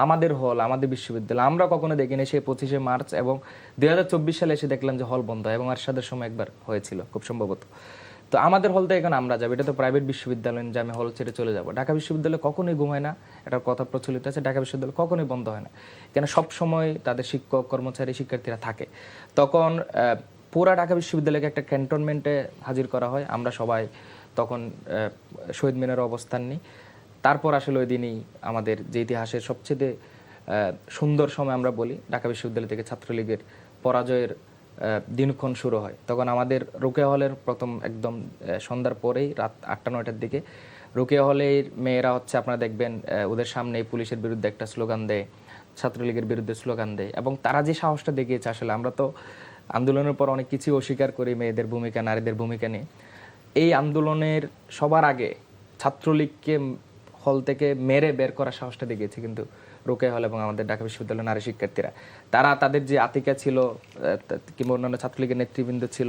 আমাদের হল, আমাদের বিশ্ববিদ্যালয়, আমরা কখনো দেখিনি সেই 25শে মার্চ এবং 2024 সালে এসে দেখলাম যে হল বন্ধ, এবং এরশাদের সময় একবার হয়েছিল খুব সম্ভবত। তো আমাদের হল তো এখন আমরা যাবো, এটা তো প্রাইভেট বিশ্ববিদ্যালয় যে আমি হল ছেড়ে চলে যাব। ঢাকা বিশ্ববিদ্যালয় কখনোই ঘুমায় না, এটার কথা প্রচলিত আছে। ঢাকা বিশ্ববিদ্যালয় কখনোই বন্ধ হয় না, কেন সব সময় তাদের শিক্ষক, কর্মচারী, শিক্ষার্থীরা থাকে। তখন পুরা ঢাকা বিশ্ববিদ্যালয়কে একটা ক্যান্টনমেন্টে হাজির করা হয়। আমরা সবাই তখন শহীদ মিনারে অবস্থান নিই। তারপর আসলে ওই দিনই আমাদের যে ইতিহাসের সবচেয়ে সুন্দর সময় আমরা বলি, ঢাকা বিশ্ববিদ্যালয় থেকে ছাত্রলীগের পরাজয়ের দিনক্ষণ শুরু হয়। তখন আমাদের রোকেয়া হলের প্রথম একদম সন্ধ্যার পরেই রাত 8টা-9টার দিকে রোকেয়া হলের মেয়েরা হচ্ছে আপনারা দেখবেন ওদের সামনে পুলিশের বিরুদ্ধে একটা স্লোগান দেয়, ছাত্রলীগের বিরুদ্ধে স্লোগান দেয়, এবং তারা যে সাহসটা দেখিয়েছে, আসলে আমরা তো আন্দোলনের পর অনেক কিছু অস্বীকার করি মেয়েদের ভূমিকা, নারীদের ভূমিকা নিয়ে। এই আন্দোলনের সবার আগে ছাত্রলীগকে হল থেকে মেরে বের করার সাহসটা দেখিয়েছে কিন্তু রোকেয়া হল এবং আমাদের ঢাকা বিশ্ববিদ্যালয়ের নারী শিক্ষার্থীরা। তারা তাদের যে আতিকা ছিল কিংবা অন্যান্য ছাত্রলীগের নেতৃবৃন্দ ছিল,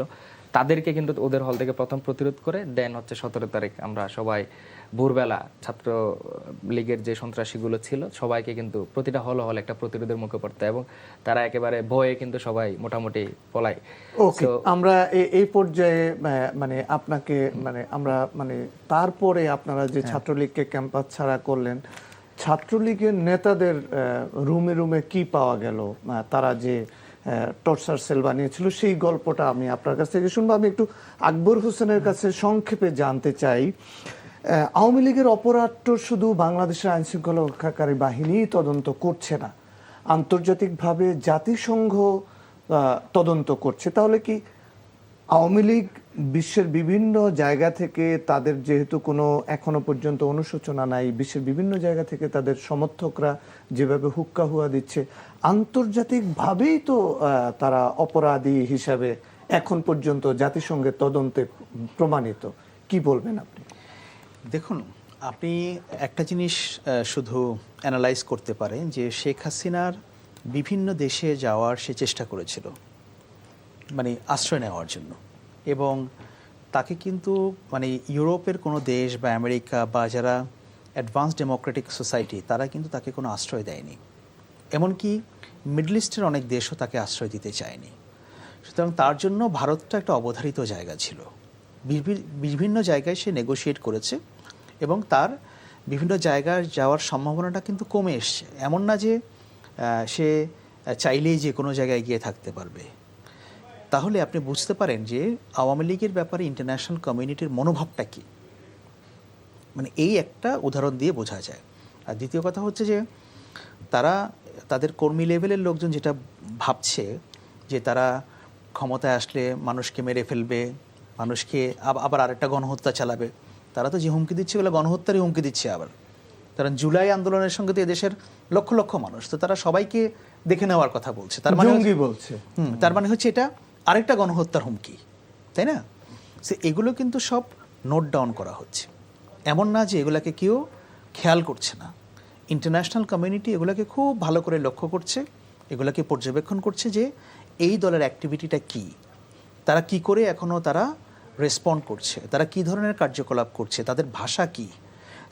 তাদেরকে কিন্তু ওদের হল থেকে প্রথম প্রতিরোধ করে দেন হচ্ছে 17 তারিখ আমরা সবাই ভোরবেলা ছাত্র লীগের যে সন্ত্রাসীগুলো ছিল সবাইকে কিন্তু প্রতিটা হল একটা প্রতিরোধের মুখে পড়তে, এবং তারা একেবারে ভয়ে কিন্তু সবাই মোটামুটি পলায়। ওকে, আমরা এই পর্যায়ে মানে আপনাকে আমরা তারপরে আপনারা যে ছাত্রলীগকে ক্যাম্পাস ছাড়া করলেন, ছাত্রলীগের নেতাদের রুমে রুমে কি পাওয়া গেল, তারা যে টর্চার সেল বানিয়েছিল সেই গল্পটা আমি আপনার কাছ থেকে শুনবো। আমি একটু আকবর হোসেনের কাছে সংক্ষেপে জানতে চাই, আওয়ামী লীগের অপরাধ তো শুধু বাংলাদেশের আইন শৃঙ্খলা রক্ষাকারী বাহিনী তদন্ত করছে না, আন্তর্জাতিকভাবে জাতিসংঘ তদন্ত করছে। তাহলে কি আওয়ামী লীগ বিশ্বের বিভিন্ন জায়গা থেকে, তাদের যেহেতু কোনো এখনো পর্যন্ত অনুশোচনা নাই, বিশ্বের বিভিন্ন জায়গা থেকে তাদের সমর্থকরা যেভাবে হুক্কা হুয়া দিচ্ছে, আন্তর্জাতিকভাবেই তো তারা অপরাধী হিসাবে এখন পর্যন্ত জাতিসংঘের তদন্তে প্রমাণিত। কি বলবেন আপনি? দেখুন, আপনি একটা জিনিস শুধু অ্যানালাইজ করতে পারেন যে শেখ হাসিনার বিভিন্ন দেশে যাওয়ার সে চেষ্টা করেছিল আশ্রয় নেওয়ার জন্য, এবং তাকে কিন্তু ইউরোপের কোনো দেশ বা আমেরিকা বা যারা অ্যাডভান্স ডেমোক্রেটিক সোসাইটি তারা কিন্তু তাকে কোনো আশ্রয় দেয়নি। এমনকি মিডল ইস্টের অনেক দেশও তাকে আশ্রয় দিতে চায়নি। সুতরাং তার জন্য ভারতটা একটা অবধারিত জায়গা ছিল। বিভিন্ন জায়গায় সে নেগোশিয়েট করেছে এবং তার বিভিন্ন জায়গায় যাওয়ার সম্ভাবনাটা কিন্তু কমে এসছে। এমন না যে সে চাইলেই যে কোনো জায়গায় গিয়ে থাকতে পারবে। তাহলে আপনি বুঝতে পারেন যে আওয়ামী লীগের ব্যাপারে ইন্টারন্যাশনাল কমিউনিটির মনোভাবটা কী, এই একটা উদাহরণ দিয়ে বোঝা যায়। আর দ্বিতীয় কথা হচ্ছে যে তারা তাদের কর্মী লেভেলের লোকজন যেটা ভাবছে যে তারা ক্ষমতায় আসলে মানুষকে মেরে ফেলবে, মানুষকে আবার আরেকটা গণহত্যা চালাবে, তারা তো যে হুমকি দিচ্ছে ওগুলো গণহত্যারই হুমকি দিচ্ছে। আবার কারণ জুলাই আন্দোলনের সঙ্গে তো এদেশের লক্ষ লক্ষ মানুষ, তো তারা সবাইকে দেখে নেওয়ার কথা বলছে। তার মানে হচ্ছে এটা আরেকটা গণহত্যার হুমকি, তাই না? সে এগুলো কিন্তু সব নোট ডাউন করা হচ্ছে। এমন না যে এগুলাকে কেউ খেয়াল করছে না। ইন্টারন্যাশনাল কমিউনিটি এগুলোকে খুব ভালো করে লক্ষ্য করছে, এগুলোকে পর্যবেক্ষণ করছে যে এই দলের অ্যাক্টিভিটিটা কি, তারা কি করে এখনও তারা রেসপন্ড করছে, তারা কি ধরনের কার্যকলাপ করছে, তাদের ভাষা কি,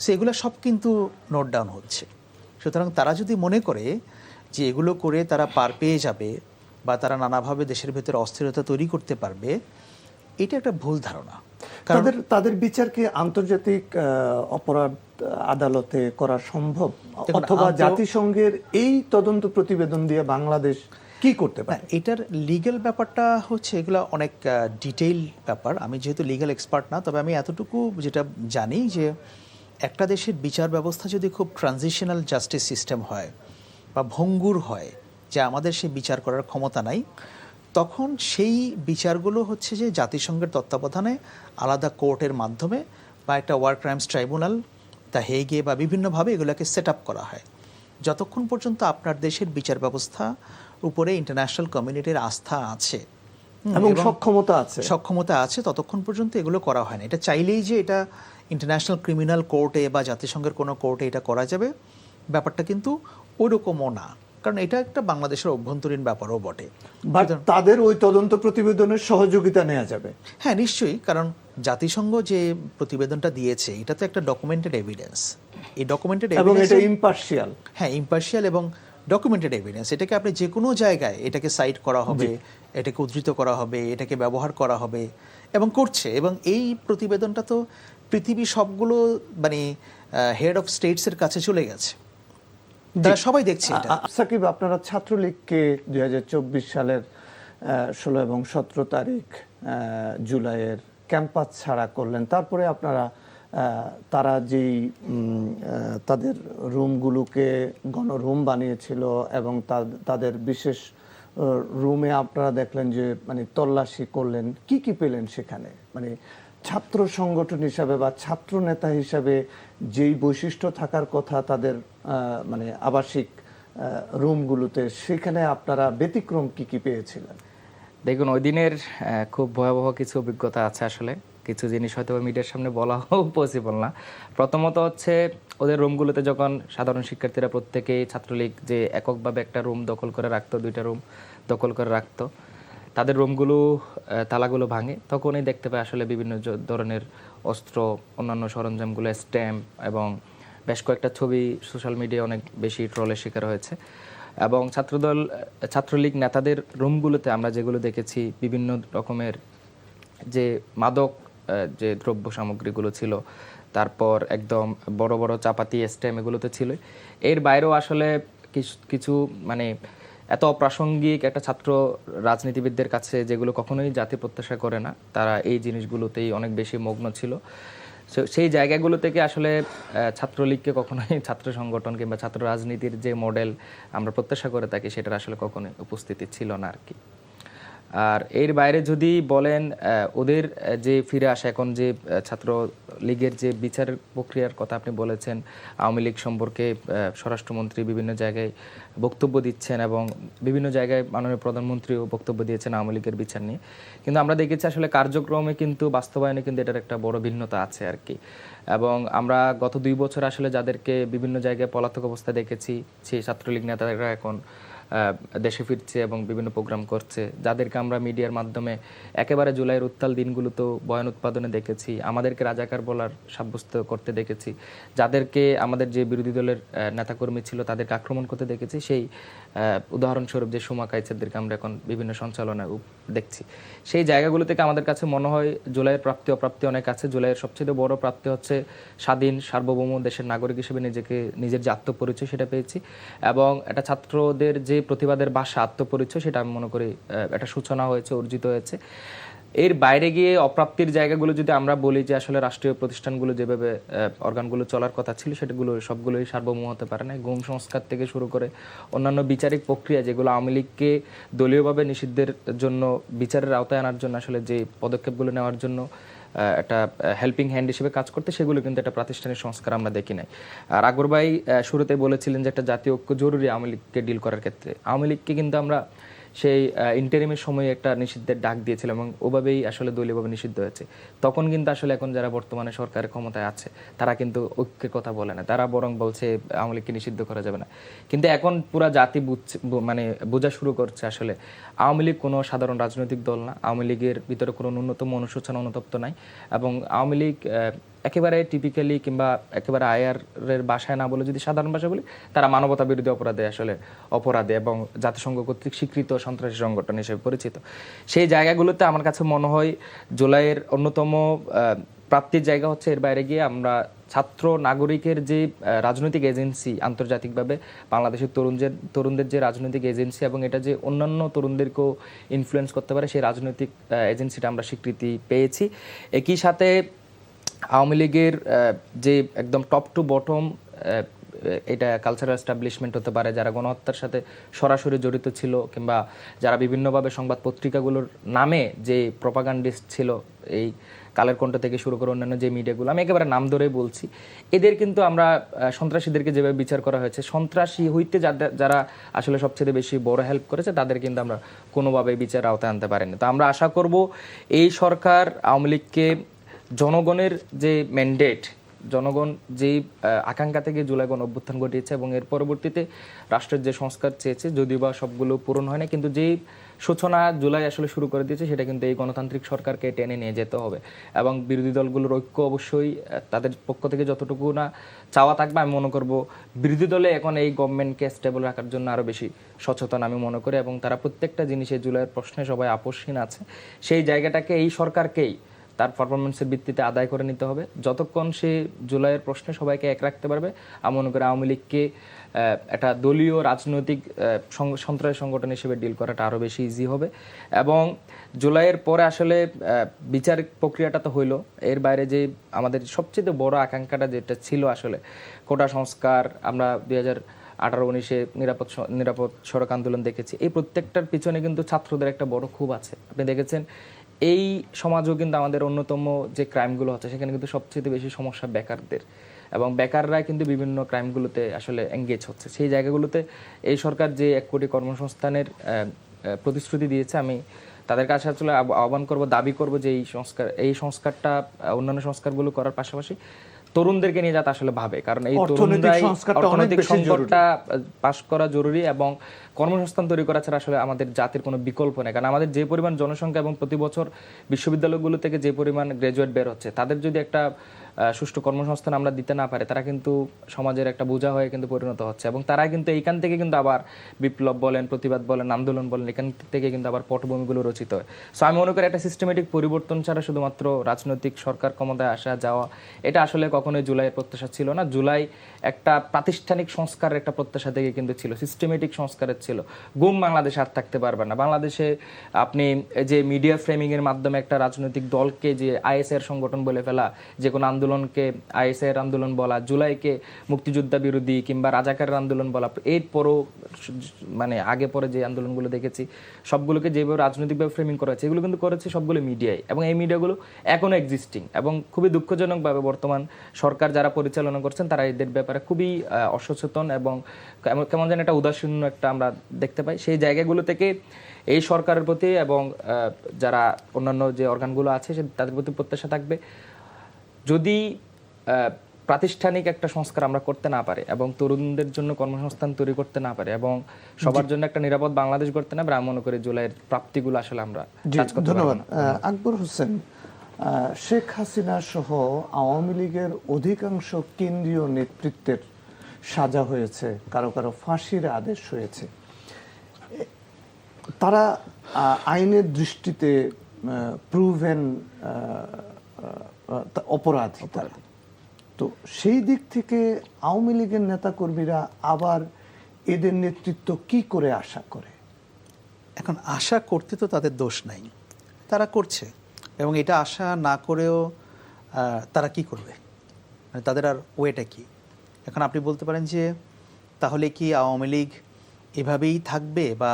সেগুলো সব কিন্তু নোট ডাউন হচ্ছে। সুতরাং তারা যদি মনে করে যে এগুলো করে তারা পার পেয়ে যাবে বা তারা নানাভাবে দেশের ভেতরে অস্থিরতা তৈরি করতে পারবে, এটা একটা ভুল ধারণা। তাদের বিচার কি আন্তর্জাতিক অপরাধ আদালতে করা সম্ভব, অথবা জাতিসংঘের এই তদন্ত প্রতিবেদন দিয়ে বাংলাদেশ কি করতে পারে? এটার লিগ্যাল ব্যাপারটা হচ্ছে এগুলো অনেক ডিটেইল ব্যাপার। আমি যেহেতু লিগ্যাল এক্সপার্ট না, তবে আমি এতটুকু যেটা জানি যে একটা দেশের বিচার ব্যবস্থা যদি খুব ট্রানজিশনাল জাস্টিস সিস্টেম হয় বা ভঙ্গুর হয়, যে আমাদের সে বিচার করার ক্ষমতা নাই, তখন সেই বিচারগুলো হচ্ছে যে জাতিসংঘের তত্ত্বাবধানে আলাদা কোর্টের মাধ্যমে বা একটা ওয়ার ক্রাইমস ট্রাইব্যুনাল, দ্য হেগে বা বিভিন্নভাবে এগুলোকে সেট আপ করা হয়। যতক্ষণ পর্যন্ত আপনার দেশের বিচার ব্যবস্থা উপরে ইন্টারন্যাশনাল কমিউনিটির আস্থা আছে এবং সক্ষমতা আছে, ততক্ষণ পর্যন্ত এগুলো করা হয় না। এটা চাইলেই যে এটা ইন্টারন্যাশনাল ক্রিমিনাল কোর্টে বা জাতিসংঘের কোনো কোর্টে এটা করা যাবে, ব্যাপারটা কিন্তু ওইরকমও না। কারণ এটা একটা বাংলাদেশের অভ্যন্তরীণ ব্যাপারও বটে। তাদের ওই তদন্ত প্রতিবেদনের সহযোগিতা নেওয়া যাবে। হ্যাঁ, নিশ্চয়ই। কারণ জাতিসংঘ যে প্রতিবেদনটা দিয়েছে এটা তো একটা ডকুমেন্টেড এভিডেন্স। এই ডকুমেন্টেড এবং এভিডেন্স, এটা ইম্পার্শিয়াল, হ্যাঁ ইম্পার্শিয়াল এবং ডকুমেন্টেড এভিডেন্স, এটাকে আপনি যে কোনো জায়গায় এটাকে সাইট করা হবে, এটাকে উদ্ধৃত করা হবে, এটাকে ব্যবহার করা হবে এবং করছে। এবং এই প্রতিবেদনটা তো পৃথিবীর সবগুলো মানে হেড অফ স্টেটসের কাছে চলে গেছে, তারা সবাই দেখছে এটা। সাকিব, আপনারা ছাত্রলীগকে 2024 সালের 16 এবং 17 তারিখ জুলাইয়ের ক্যাম্পাস ছাড়া করলেন, তারপরে আপনারা তারা যেই তাদের রুমগুলোকে গণরুম বানিয়েছিল এবং তাদের বিশেষ রুমে আপনারা দেখলেন যে মানে তল্লাশি করলেন, কি কি পেলেন সেখানে? মানে ছাত্র সংগঠন হিসাবে বা ছাত্র নেতা হিসাবে যেই বৈশিষ্ট্য থাকার কথা তাদের মানে আবাসিক রুমগুলোতে, সেখানে আপনারা ব্যতিক্রম কি কি পেয়েছিলেন? দেখুন, ওই দিনের খুব ভয়াবহ কিছু অভিজ্ঞতা আছে। আসলে কিছু জিনিস হয়তো মিডিয়ার সামনে বলাও পসিবল না। প্রথমত হচ্ছে ওদের রুমগুলোতে যখন সাধারণ শিক্ষার্থীরা প্রত্যেকেই ছাত্রলীগ যে এককভাবে একটা রুম দখল করে রাখতো, 2টা রুম দখল করে রাখতো, তাদের রুমগুলো তালাগুলো ভাঙে, তখনই দেখতে পায় আসলে বিভিন্ন ধরনের অস্ত্র, অন্যান্য সরঞ্জামগুলো, স্ট্যাম্প এবং বেশ কয়েকটা ছবি সোশ্যাল মিডিয়ায় অনেক বেশি ট্রলের শিকার হয়েছে। এবং ছাত্রলীগ নেতাদের রুমগুলোতে আমরা যেগুলো দেখেছি, বিভিন্ন রকমের যে মাদক যে দ্রব্য সামগ্রীগুলো ছিল, তারপর একদম বড় বড় চাপাতি, স্ট্যাম্প, এগুলো তো ছিল। এর বাইরেও আসলে কিছু মানে এত অপ্রাসঙ্গিক একটা ছাত্র রাজনীতিবিদদের কাছে যেগুলো কখনোই জাতি প্রত্যাশা করে না, তারা এই জিনিসগুলোতেই অনেক বেশি মগ্ন ছিল। সেই জায়গাগুলো থেকে আসলে ছাত্রলীগকে কখনোই ছাত্র সংগঠন কিংবা ছাত্র রাজনীতির যে মডেল আমরা প্রত্যাশা করে থাকি সেটার আসলে কখনোই উপস্থিতি ছিল না আর কি। আর এর বাইরে যদি বলেন ওদের যে ফিরে আসা, এখন যে ছাত্র লীগের যে বিচারের প্রক্রিয়ার কথা আপনি বলেছেন, আওয়ামী লীগ সম্পর্কে স্বরাষ্ট্রমন্ত্রী বিভিন্ন জায়গায় বক্তব্য দিচ্ছেন এবং বিভিন্ন জায়গায় মাননীয় প্রধানমন্ত্রীও বক্তব্য দিয়েছেন আওয়ামী লীগের বিচার নিয়ে, কিন্তু আমরা দেখেছি আসলে কার্যক্রমে কিন্তু বাস্তবায়নে কিন্তু এটার একটা বড় ভিন্নতা আছে আর কি। এবং আমরা গত 2 বছর আসলে যাদেরকে বিভিন্ন জায়গায় পলাতক অবস্থা দেখেছি, সেই ছাত্রলীগ নেতারা এখন দেশে ফিরছে এবং বিভিন্ন প্রোগ্রাম করছে, যাদেরকে আমরা মিডিয়ার মাধ্যমে একেবারে জুলাইয়ের উত্তাল দিনগুলোতেও বয়ান উৎপাদনে দেখেছি, আমাদেরকে রাজাকার বলার সাব্যস্ত করতে দেখেছি, যাদেরকে আমাদের যে বিরোধী দলের নেতাকর্মী ছিল তাদেরকে আক্রমণ করতে দেখেছি, সেই উদাহরণস্বরূপ যে সুমা কাইসারদেরকে আমরা এখন বিভিন্ন সঞ্চালনায় দেখছি। সেই জায়গাগুলো থেকে আমাদের কাছে মনে হয় জুলাইয়ের প্রাপ্তি অপ্রাপ্তি অনেক আছে। জুলাইয়ের সবচেয়ে বড় প্রাপ্তি হচ্ছে স্বাধীন সার্বভৌম দেশের নাগরিক হিসেবে নিজের যে আত্মপরিচয় সেটা পেয়েছি, এবং একটা ছাত্রদের যে প্রতিবাদের ভাষা, আত্মপরিচয়, সেটা আমি মনে করি একটা সূচনা হয়েছে, অর্জিত হয়েছে। এর বাইরে গিয়ে অপ্রাপ্তির জায়গাগুলো যদি আমরা বলি যে আসলে রাষ্ট্রীয় প্রতিষ্ঠানগুলো যেভাবে অর্গানগুলো চলার কথা ছিল সেটাগুলো সবগুলোই সার্বভৌম হতে পারে না। গুম সংস্কার থেকে শুরু করে অন্যান্য বিচারিক প্রক্রিয়া যেগুলো আওয়ামী লীগকে দলীয়ভাবে নিষিদ্ধের জন্য, বিচারের আওতায় আনার জন্য আসলে যে পদক্ষেপগুলো নেওয়ার জন্য একটা হেল্পিং হ্যান্ড হিসেবে কাজ করতে, সেগুলো কিন্তু একটা প্রাতিষ্ঠানিক সংস্কার আমরা দেখি নাই। আর আকবর ভাই শুরুতে বলেছিলেন যে একটা জাতীয় ঐক্য জরুরি আওয়ামী লীগকে ডিল করার ক্ষেত্রে। আওয়ামী লীগকে কিন্তু আমরা সেই ইন্টারিমের সময় একটা নিষিদ্ধের ডাক দিয়েছিলাম এবং ওভাবেই আসলে দলীয়ভাবে নিষিদ্ধ হয়েছে। তখন কিন্তু আসলে এখন যারা বর্তমানে সরকারের ক্ষমতায় আছে তারা কিন্তু ঐক্যের কথা বলে না, তারা বরং বলছে আওয়ামী লীগকে নিষিদ্ধ করা যাবে না। কিন্তু এখন পুরা জাতি মানে বোঝা শুরু করছে আসলে আওয়ামী লীগ কোনো সাধারণ রাজনৈতিক দল না, আওয়ামী লীগের ভিতরে কোনো ন্যূনতম অনুশোচনা অনুতপ্ত নাই, এবং আওয়ামী লীগ একেবারে টিপিক্যালি কিংবা একেবারে আয়ারের ভাষায় না বলে যদি সাধারণ ভাষা বলি, তারা মানবতা বিরোধী অপরাধে আসলে অপরাধে এবং জাতিসংঘ কর্তৃক স্বীকৃত সন্ত্রাসী সংগঠন হিসেবে পরিচিত। সেই জায়গাগুলোতে আমার কাছে মনে হয় জুলাইয়ের অন্যতম প্রাপ্তির জায়গা হচ্ছে এর বাইরে গিয়ে আমরা ছাত্র নাগরিকের যে রাজনৈতিক এজেন্সি, আন্তর্জাতিকভাবে বাংলাদেশের তরুণদের যে রাজনৈতিক এজেন্সি এবং এটা যে অন্যান্য তরুণদেরকেও ইনফ্লুয়েন্স করতে পারে, সেই রাজনৈতিক এজেন্সিটা আমরা স্বীকৃতি পেয়েছি। একই সাথে আওয়ামী লীগের যে একদম টপ টু বটম, এটা কালচারাল এস্টাবলিশমেন্ট হতে পারে, যারা গণহত্যার সাথে সরাসরি জড়িত ছিল কিংবা যারা বিভিন্নভাবে সংবাদ পত্রিকাগুলোর নামে যে প্রপাগান্ডিস্ট ছিল, এই কালের কণ্ঠ থেকে শুরু করে অন্যান্য যে মিডিয়াগুলো, আমি একেবারে নাম ধরেই বলছি, এদের কিন্তু আমরা সন্ত্রাসীদেরকে যেভাবে বিচার করা হয়েছে, সন্ত্রাসী হইতে যারা আসলে সবচেয়ে বেশি বড় হেল্প করেছে তাদের কিন্তু আমরা কোনোভাবে বিচার আওতায় আনতে পারিনি। তো আমরা আশা করব এই সরকার আওয়ামী লীগকে জনগণের যে ম্যান্ডেট, জনগণ যেই আকাঙ্ক্ষা থেকে জুলাই গণ অভ্যুত্থান ঘটিয়েছে এবং এর পরবর্তীতে রাষ্ট্রের যে সংস্কার চেয়েছে, যদিও বা সবগুলো পূরণ হয় না, কিন্তু যেই সূচনা জুলাই আসলে শুরু করে দিয়েছে সেটা কিন্তু এই গণতান্ত্রিক সরকারকে টেনে নিয়ে যেতে হবে। এবং বিরোধী দলগুলোর ঐক্য অবশ্যই তাদের পক্ষ থেকে যতটুকু না চাওয়া থাকবে, আমি মনে করব বিরোধী দলে এখন এই গভর্নমেন্টকে স্টেবল রাখার জন্য আরও বেশি সচেতন আমি মনে করি, এবং তারা প্রত্যেকটা জিনিসে জুলাইয়ের প্রশ্নে সবাই আপোষহীন আছে। সেই জায়গাটাকে এই সরকারকেই তার পারফরমেন্সের ভিত্তিতে আদায় করে নিতে হবে। যতক্ষণ সে জুলাইয়ের প্রশ্নে সবাইকে এক রাখতে পারবে, আমি মনে করি আওয়ামী লীগকে একটা দলীয় রাজনৈতিক সন্ত্রাসী সংগঠন হিসেবে ডিল করাটা আরও বেশি ইজি হবে। এবং জুলাইয়ের পরে আসলে বিচার প্রক্রিয়াটা তো হইলো, এর বাইরে যে আমাদের সবচেয়ে বড় আকাঙ্ক্ষাটা যেটা ছিল আসলে কোটা সংস্কার, আমরা 2018-19 নিরাপদ সড়ক আন্দোলন দেখেছি, এই প্রত্যেকটার পিছনে কিন্তু ছাত্রদের একটা বড় ক্ষোভ আছে। আপনি দেখেছেন এই সমাজও কিন্তু আমাদের অন্যতম যে ক্রাইমগুলো হচ্ছে সেখানে কিন্তু সবচেয়ে বেশি সমস্যা বেকারদের, এবং বেকাররা কিন্তু বিভিন্ন ক্রাইমগুলোতে আসলে এঙ্গেজ হচ্ছে। সেই জায়গাগুলোতে এই সরকার যে 1 কোটি কর্মসংস্থানের প্রতিশ্রুতি দিয়েছে, আমি তাদের কাছে আসলে আহ্বান করব, দাবি করব যে এই সংস্কারটা অন্যান্য সংস্কারগুলো করার পাশাপাশি তরুণদেরকে নিয়ে যাতে আসলে ভাবে, কারণ এই তরুণরাই অর্থনৈতিক সংকটটা পাশ করা জরুরি, এবং কর্মসংস্থান তৈরি করা ছাড়া আসলে আমাদের জাতির কোনো বিকল্প নেই। কারণ আমাদের যে পরিমাণ জনসংখ্যা এবং প্রতি বছর বিশ্ববিদ্যালয়গুলো থেকে যে পরিমাণ গ্রাজুয়েট বের হচ্ছে, তাদের যদি একটা সুষ্ঠু কর্মসংস্থান আমরা দিতে না পারি, তারা কিন্তু সমাজের একটা বোঝা হয়ে কিন্তু পরিণত হচ্ছে, এবং তারা কিন্তু এইখান থেকে কিন্তু আবার বিপ্লব বলেন, প্রতিবাদ বলেন, আন্দোলন বলেন, এখান থেকে কিন্তু আবার পটভূমিগুলো রচিত হয়। সো আমি মনে করি একটা সিস্টেমেটিক পরিবর্তন ছাড়া শুধুমাত্র রাজনৈতিক সরকার ক্ষমতায় আসা যাওয়া, এটা আসলে কখনোই জুলাইয়ের প্রত্যাশা ছিল না। জুলাই একটা প্রাতিষ্ঠানিক সংস্কারের একটা প্রত্যাশা থেকে কিন্তু ছিল, সিস্টেমেটিক সংস্কারের ছিল। গুম বাংলাদেশে আর থাকতে পারবে না। বাংলাদেশে আপনি যে মিডিয়া ফ্রেমিং এর মাধ্যমে একটা রাজনৈতিক দলকে যে আইএসআইয়ের সংগঠন বলে ফেলা, যে কোনো আন্দোলনকে আইএসআইয়ের আন্দোলন বলা, জুলাইকে মুক্তিযোদ্ধা বিরোধী কিংবা রাজাকারের আন্দোলন বলা, এরপরও মানে আগে পরে যে আন্দোলনগুলো দেখেছি সবগুলোকে যেভাবে রাজনৈতিকভাবে ফ্রেমিং করা হয়েছে, এগুলো কিন্তু করেছে সবগুলো মিডিয়ায়, এবং এই মিডিয়াগুলো এখনো এক্সিস্টিং। এবং খুবই দুঃখজনকভাবে বর্তমান সরকার যারা পরিচালনা করছেন তারা এদের ব্যাপারে খুবই অসচেতন এবং কেমন যেন একটা উদাসীন্য একটা আমরা দেখতে পাই। সেই জায়গাগুলো থেকে এই সরকারের প্রতি এবং যারা অন্যান্য যে অর্গানগুলো আছে তাদের প্রতি প্রত্যাশা থাকবে, যদি প্রাতিষ্ঠানিক একটা সংস্কার আমরা করতে না পারি এবং তরুণদের জন্য কর্মসংস্থান তৈরি করতে না পারি এবং সবার জন্য একটা নিরাপদ বাংলাদেশ গড়তে না পারি, আমি মনে করি জুলাইয়ের প্রাপ্তিগুলো আসলে আমরা কাজ করতে পারব। ধন্যবাদ। আকবর হোসেন, শেখ হাসিনা সহ আওয়ামী লীগের অধিকাংশ কেন্দ্রীয় নেতৃত্বের সাজা হয়েছে, কারো কারো ফাঁসির আদেশ হয়েছে। তারা আইনের দৃষ্টিতে প্রুভেন অপরাধী তারা। তো সেই দিক থেকে আওয়ামী লীগের নেতাকর্মীরা আবার এদের নেতৃত্ব কি করে আশা করে? এখন আশা করতে তো তাদের দোষ নাই, তারা করছে, এবং এটা আশা না করেও তারা কি করবে, মানে তাদের আর ওয়েটা কি? এখন আপনি বলতে পারেন যে তাহলে কি আওয়ামী লীগ এভাবেই থাকবে, বা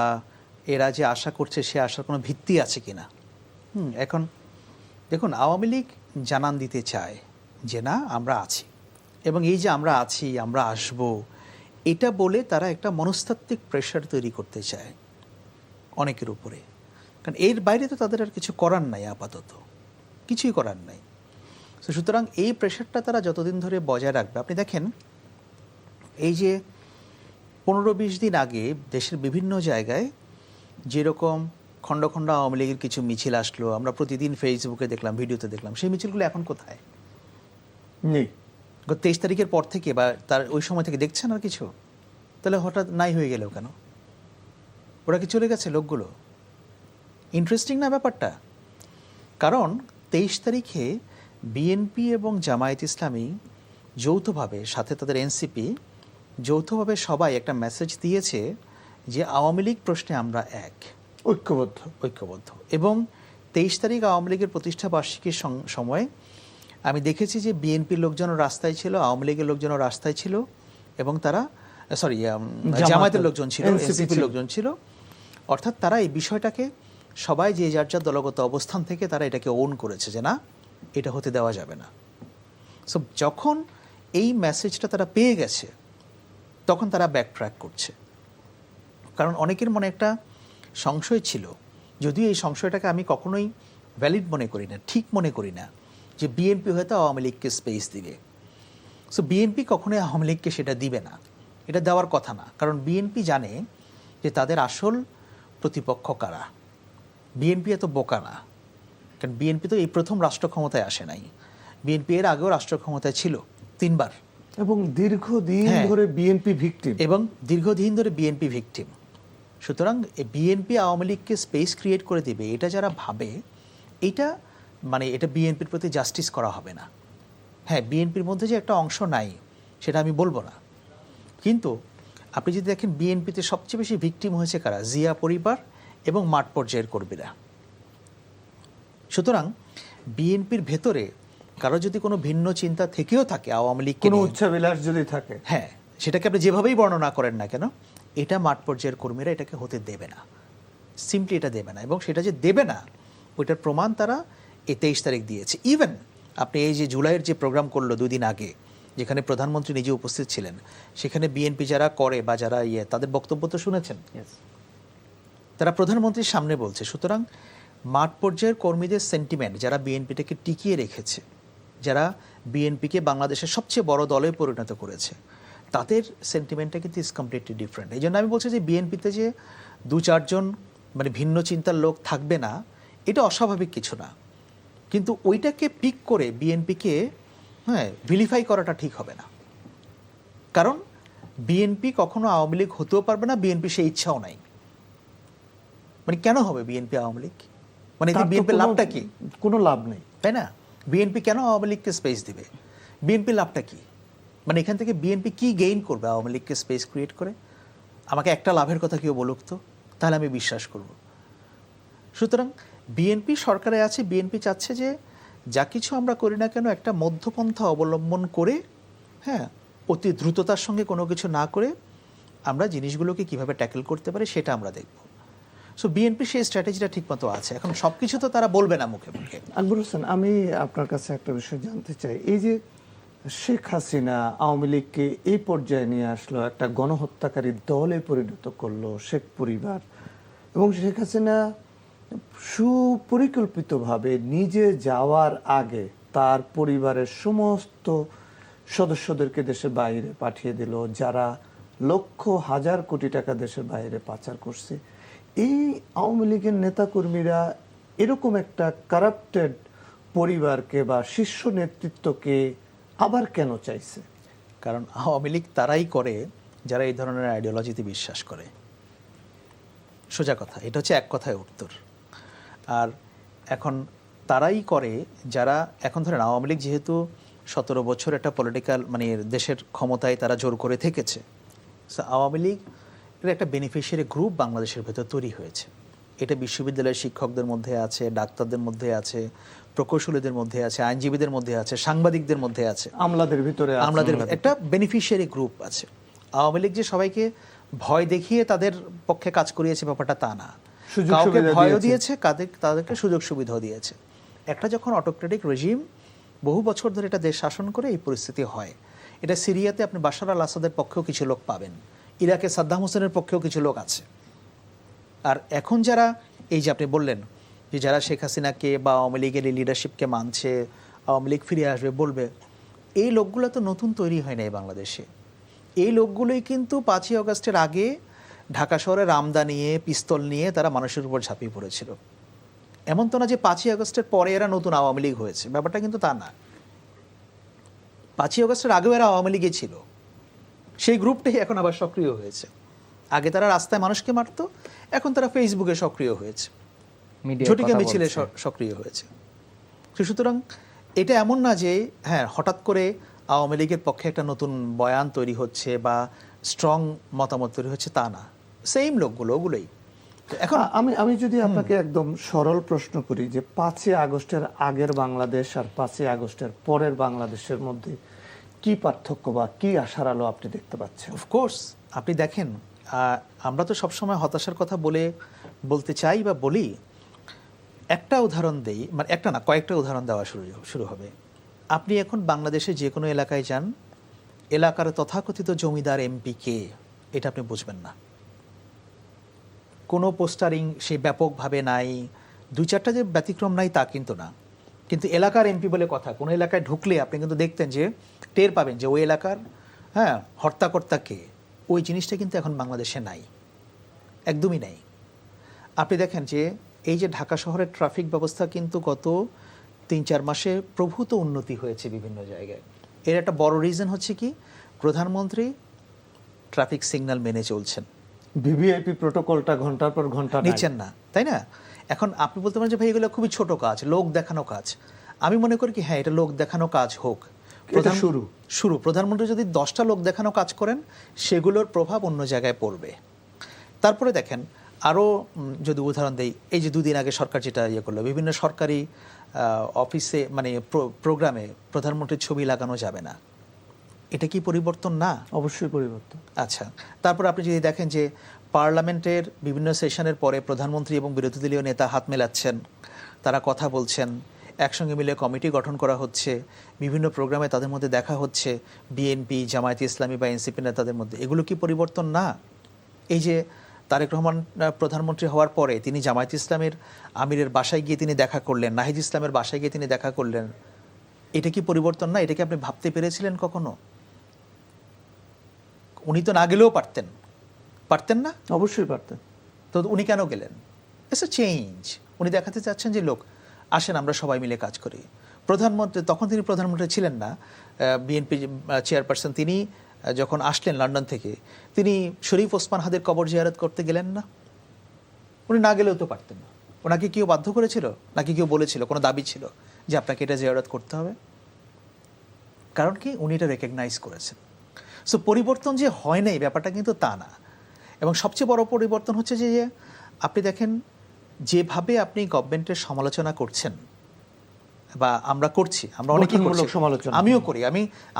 এরা যে আশা করছে সে আশার কোনো ভিত্তি আছে কিনা? এখন দেখুন, আওয়ামী লীগ জানান দিতে চায় যে না আমরা আছি, এবং এই যে আমরা আছি, আমরা আসব, এটা বলে তারা একটা মনস্তাত্ত্বিক প্রেশার তৈরি করতে চায় অনেকের উপরে। কারণ এর বাইরে তো তাদের আর কিছু করার নাই, আপাতত কিছুই করার নাই। তো সুতরাং এই প্রেশারটা তারা যতদিন ধরে বজায় রাখবে, আপনি দেখেন এই যে 15-20 দিন আগে দেশের বিভিন্ন জায়গায় যেরকম খণ্ড খণ্ড আওয়ামী লীগের কিছু মিছিল আসলো, আমরা প্রতিদিন ফেসবুকে দেখলাম, ভিডিওতে দেখলাম, সেই মিছিলগুলো এখন কোথায়? নেই। 23 তারিখের পর থেকে বা তার ওই সময় থেকে দেখছেন আর কিছু? তাহলে হঠাৎ নাই হয়ে গেল কেন? ওরা কি চলে গেছে লোকগুলো? ইন্টারেস্টিং না ব্যাপারটা? কারণ 23 তারিখে বিএনপি এবং জামায়াত ইসলামী যৌথভাবে, সাথে তাদের এনসিপি যৌথভাবে সবাই একটা মেসেজ দিয়েছে যে আওয়ামী লীগ প্রশ্নে আমরা এক, ঐক্যবদ্ধ। এবং 23 তারিখ আওয়ামী লীগের প্রতিষ্ঠা বার্ষিকীর সময় আমি দেখেছি যে বিএনপির লোকজনও রাস্তায় ছিল, আওয়ামী লীগের লোকজনও রাস্তায় ছিল, এবং তারা জামায়াতের লোকজন ছিল, এনসিপির লোকজন ছিল। অর্থাৎ তারা এই বিষয়টাকে সবাই যে যার যার দলগত অবস্থান থেকে তারা এটাকে ওন করেছে যে না, এটা হতে দেওয়া যাবে না। সো যখন এই মেসেজটা তারা পেয়ে গেছে, তখন তারা ব্যাকট্র্যাক করছে। কারণ অনেকের মনে একটা সংশয় ছিল, যদিও এই সংশয়টাকে আমি কখনোই ভ্যালিড মনে করি না, ঠিক মনে করি না, যে বিএনপি হয়তো আওয়ামী লীগকে স্পেস দিবে। সো বিএনপি কখনোই আওয়ামী লীগকে সেটা দিবে না, এটা দেওয়ার কথা না। কারণ বিএনপি জানে যে তাদের আসল প্রতিপক্ষ কারা। বিএনপি এত বোকা না, কারণ বিএনপি তো এই প্রথম রাষ্ট্র ক্ষমতায় আসে নাই। বিএনপি এর আগেও রাষ্ট্র ক্ষমতায় ছিল 3 বার, এবং দীর্ঘদিন হ্যাঁ। ধরে বিএনপি ভিকটিম। এবং দীর্ঘদিন ধরে বিএনপি ভিকটিম। সুতরাং বিএনপি আওয়ামী লীগকে স্পেস ক্রিয়েট করে দিবে, এটা যারা ভাবে, এটা মানে এটা বিএনপির প্রতি জাস্টিস করা হবে না। হ্যাঁ, বিএনপির মধ্যে যে একটা অংশ নাই সেটা আমি বলবো না, কিন্তু আপনি যদি দেখেন বিএনপিতে সবচেয়ে বেশি ভিকটিম হয়েছে কারা? জিয়া পরিবার এবং মাঠ পর্যায়ের কর্মীরা। সুতরাং বিএনপির ভেতরে কারো যদি কোনো ভিন্ন চিন্তা থেকেও থাকে আওয়ামী লীগকে কোনো নিয়ে, উচ্চাবিলাস যদি থাকে, হ্যাঁ, সেটাকে আপনি যেভাবেই বর্ণনা করেন না কেন, এটা মাঠ পর্যায়ের কর্মীরা এটাকে হতে দেবে না, সিম্পলি এটা দেবে না। এবং সেটা যে দেবে না ওইটার প্রমাণ তারা এই 23 তারিখ দিয়েছে। ইভেন আপনি এই যে জুলাইয়ের যে প্রোগ্রাম করলো 2 দিন আগে, যেখানে প্রধানমন্ত্রী নিজে উপস্থিত ছিলেন, সেখানে বিএনপি যারা করে বা যারা তাদের বক্তব্য তো শুনেছেন, তারা প্রধানমন্ত্রীর সামনে বলছে। সুতরাং মাঠ পর্যায়ের কর্মীদের সেন্টিমেন্ট, যারা বিএনপিটাকে টিকিয়ে রেখেছে, যারা বিএনপিকে বাংলাদেশের সবচেয়ে বড় দলে পরিণত করেছে, তাদের সেন্টিমেন্টটা কিন্তু ইজ কমপ্লিটলি ডিফারেন্ট। এই জন্য আমি বলছি যে বিএনপিতে যে 2-4 জন মানে ভিন্ন চিন্তার লোক থাকবে না, এটা অস্বাভাবিক কিছু না, কিন্তু ওইটাকে পিক করে বিএনপিকে ভিলিফাই করাটা ঠিক হবে না। কারণ বিএনপি কখনো আওয়ামী লীগ হতেও পারবে না, বিএনপি সেই ইচ্ছাও নাই। মানে কেন হবে বিএনপি আওয়ামী লীগ? মানে তার তো বিএনপির লাভটা কি? কোনো লাভ নেই, তাই না? বিএনপি কেন আওয়ামী লীগকে স্পেস দিবে? বিএনপির লাভটা কি? মানে এখান থেকে বিএনপি কি গেইন করবে আওয়ামী লীগকে স্পেস ক্রিয়েট করে? আমাকে একটা লাভের কথা কেউ বলুক তো, তাহলে আমি বিশ্বাস করব। সুতরাং বিএনপি সরকারে আছে, বিএনপি চাচ্ছে যে যা কিছু আমরা করি না কেন একটা মধ্যপন্থা অবলম্বন করে, হ্যাঁ, অতি দ্রুততার সঙ্গে কোনো কিছু না করে আমরা জিনিসগুলোকে কিভাবে ট্যাকেল করতে পারি সেটা আমরা দেখব। সো বিএনপি সেই স্ট্র্যাটেজিটা ঠিকমতো আছে। এখন সব কিছু তো তারা বলবে না মুখে মুখে। আকবর হোসেন, আমি আপনার কাছে একটা বিষয় জানতে চাই। এই যে শেখ হাসিনা আওয়ামী লীগকে এই পর্যায়ে নিয়ে আসলো, একটা গণহত্যাকারী দলে পরিণত করলো শেখ পরিবার, এবং শেখ হাসিনা সুপরিকল্পিতভাবে নিজে যাওয়ার আগে তার পরিবারের সমস্ত সদস্যদেরকে দেশের বাইরে পাঠিয়ে দিল, যারা লক্ষ হাজার কোটি টাকা দেশের বাইরে পাচার করছে। এই আওয়ামী লীগের নেতাকর্মীরা এরকম একটা কারাপ্টেড পরিবারকে বা শীর্ষ নেতৃত্বকে আবার কেন চাইছে? কারণ আওয়ামী লীগ তারাই করে যারা এই ধরনের আইডিওলজিতে বিশ্বাস করে। সোজা কথা, এটা হচ্ছে এক কথায় উত্তর। আর এখন তারাই করে যারা, এখন ধরেন আওয়ামী লীগ যেহেতু 17 বছর একটা পলিটিক্যাল মানে দেশের ক্ষমতায় তারা জোর করে থেকেছে, সো আওয়ামী লীগ এর একটা বেনিফিশিয়ারি গ্রুপ বাংলাদেশের ভেতর তৈরি হয়েছে। এটা বিশ্ববিদ্যালয়ের শিক্ষকদের মধ্যে আছে, ডাক্তারদের মধ্যে আছে, প্রকৌশলীদের মধ্যে আছে, আইনজীবীদের মধ্যে আছে, সাংবাদিকদের মধ্যে আছে, আমলাদের ভিতরে আমলাদের একটা বেনিফিশিয়ারি গ্রুপ আছে। আওয়ামী লীগ যে সবাইকে ভয় দেখিয়ে তাদের পক্ষে কাজ করিয়েছে ব্যাপারটা তা না, কাউকে ভয়ও দিয়েছে, তাদেরকে সুযোগ সুবিধাও দিয়েছে। একটা যখন অটোক্রেটিক রেজিম বহু বছর ধরে এটা দেশ শাসন করে, এই পরিস্থিতি হয়। এটা সিরিয়াতে আপনি বাশার আল আসাদের পক্ষেও কিছু লোক পাবেন, ইরাকে সাদ্দাম হোসেনের পক্ষেও কিছু লোক আছে। আর এখন যারা এই যে আপনি বললেন যে যারা শেখ হাসিনাকে বা আওয়ামী লীগের লিডারশিপকে মানছে, আওয়ামী লীগ ফিরে আসবে বলবে, এই লোকগুলো তো নতুন তৈরি হয় নাই বাংলাদেশে। এই লোকগুলোই কিন্তু 5ই আগস্টের আগে ঢাকা শহরে রামদা নিয়ে, পিস্তল নিয়ে তারা মানুষের উপর ঝাঁপিয়ে পড়েছিল। এমন তো না যে 5ই আগস্টের পরে এরা নতুন আওয়ামী লীগ হয়েছে, ব্যাপারটা কিন্তু তা না। 5ই আগস্টের আগেও এরা আওয়ামী লীগে ছিল, সেই গ্রুপটাই এখন আবার সক্রিয় হয়েছে। আগে তারা রাস্তায় মানুষকে মারতো, এখন তারা ফেসবুকে সক্রিয় হয়েছে, ঝটিকা মিছিলে সক্রিয় হয়েছে। সুতরাং এটা এমন না যে হ্যাঁ হঠাৎ করে আওয়ামী লীগের পক্ষে একটা নতুন বয়ান তৈরি হচ্ছে বা স্ট্রং মতামত তৈরি হচ্ছে, তা না, সেম লোকগুলো ওগুলোই। এখন আমি যদি আপনাকে একদম সরল প্রশ্ন করি যে 5ই আগস্টের আগের বাংলাদেশ আর 5ই আগস্টের পরের বাংলাদেশের মধ্যে কি পার্থক্য বা কি আশার আলো আপনি দেখতে পাচ্ছেন? অফকোর্স আপনি দেখেন, আমরা তো সবসময় হতাশার কথা বলতে চাই বা বলি। একটা উদাহরণ দেই, মানে একটা না কয়েকটা উদাহরণ দেওয়া শুরু হবে। আপনি এখন বাংলাদেশে যে কোনো এলাকায় যান, এলাকার তথাকথিত জমিদার এমপি কে এটা আপনি বুঝবেন না। কোনো পোস্টারিং সে ব্যাপকভাবে নাই, 2-4টা যে ব্যতিক্রম নাই তা কিন্তু না। কিন্তু এলাকার এমপি বলে কথা, কোনো এলাকায় ঢুকলে আপনি কিন্তু দেখতেন যে টের পাবেন যে ওই এলাকার হর্তাকর্তা কে। ওই জিনিসটা কিন্তু এখন বাংলাদেশে নাই, একদমই নাই। আপনি দেখেন যে এই যে ঢাকা শহরের ট্রাফিক ব্যবস্থা কিন্তু গত 3-4 মাসে প্রভূত উন্নতি হয়েছে বিভিন্ন জায়গায়। এর একটা বড় রিজন হচ্ছে কি, প্রধানমন্ত্রী ট্রাফিক সিগন্যাল মেনে চলছেন, ভিভিআইপি প্রোটোকলটা ঘন্টার পর ঘন্টা নিচ্ছেন না, তাই না? এখন আপনি বলতে পারেন যে ভাই এগুলো খুবই ছোট কাজ, লোক দেখানো কাজ। আমি মনে করি কি হ্যাঁ, এটা লোক দেখানো কাজ হোক, এটা শুরু। প্রধানমন্ত্রী যদি 10টা লোক দেখানো কাজ করেন, সেগুলোর প্রভাব অন্য জায়গায় পড়বে। তারপরে দেখেন আরও যদি উদাহরণ দেই, এই যে 2 দিন আগে সরকার যেটা ইয়ে করলো, বিভিন্ন সরকারি অফিসে মানে প্রোগ্রামে প্রধানমন্ত্রীর ছবি লাগানো যাবে না। এটা কি পরিবর্তন না? অবশ্যই পরিবর্তন। আচ্ছা, তারপর আপনি যদি দেখেন যে পার্লামেন্টের বিভিন্ন সেশনের পরে প্রধানমন্ত্রী এবং বিরোধী দলীয় নেতা হাত মেলাচ্ছেন, তারা কথা বলছেন, একসঙ্গে মিলে কমিটি গঠন করা হচ্ছে, বিভিন্ন প্রোগ্রামে তাদের মধ্যে দেখা হচ্ছে, বিএনপি, জামায়াতে ইসলামী বা এনসিপি নেতাদের মধ্যে। এগুলো কি পরিবর্তন না? এই যে তারেক রহমান প্রধানমন্ত্রী হওয়ার পরে তিনি জামায়াতে ইসলামের আমিরের বাসায় গিয়ে তিনি দেখা করলেন, নাহিদ ইসলামের বাসায় গিয়ে তিনি দেখা করলেন, এটা কি পরিবর্তন না? এটাকে আপনি ভাবতে পেরেছিলেন কখনো? উনি তো না গেলেও পারতেন না? অবশ্যই পারতেন। তো উনি কেন গেলেন? It's a change. উনি দেখাতে চাচ্ছেন যে লোক আসেন আমরা সবাই মিলে কাজ করি। প্রধানমন্ত্রী, তখন তিনি প্রধানমন্ত্রী ছিলেন না, বিএনপি চেয়ারপারসন, তিনি যখন আসলেন লন্ডন থেকে, তিনি শরীফ ওসমান হাদির কবর জিয়ারত করতে গেলেন না? উনি না গেলেও তো পারতেন না। ওনাকে কেউ বাধ্য করেছিল নাকি কেউ বলেছিল, কোনো দাবি ছিল যে আপনাকে এটা জিয়ারত করতে হবে? কারণ কি, উনি এটা রেকগনাইজ করেছেন। সো পরিবর্তন যে হয় নাই ব্যাপারটা কিন্তু তা না। এবং সবচেয়ে বড় পরিবর্তন হচ্ছে যে আপনি দেখেন যেভাবে আপনি গভর্নমেন্টের সমালোচনা করছেন বা আমরা করছি, আমরা অনেকেই করছি, আমিও করি,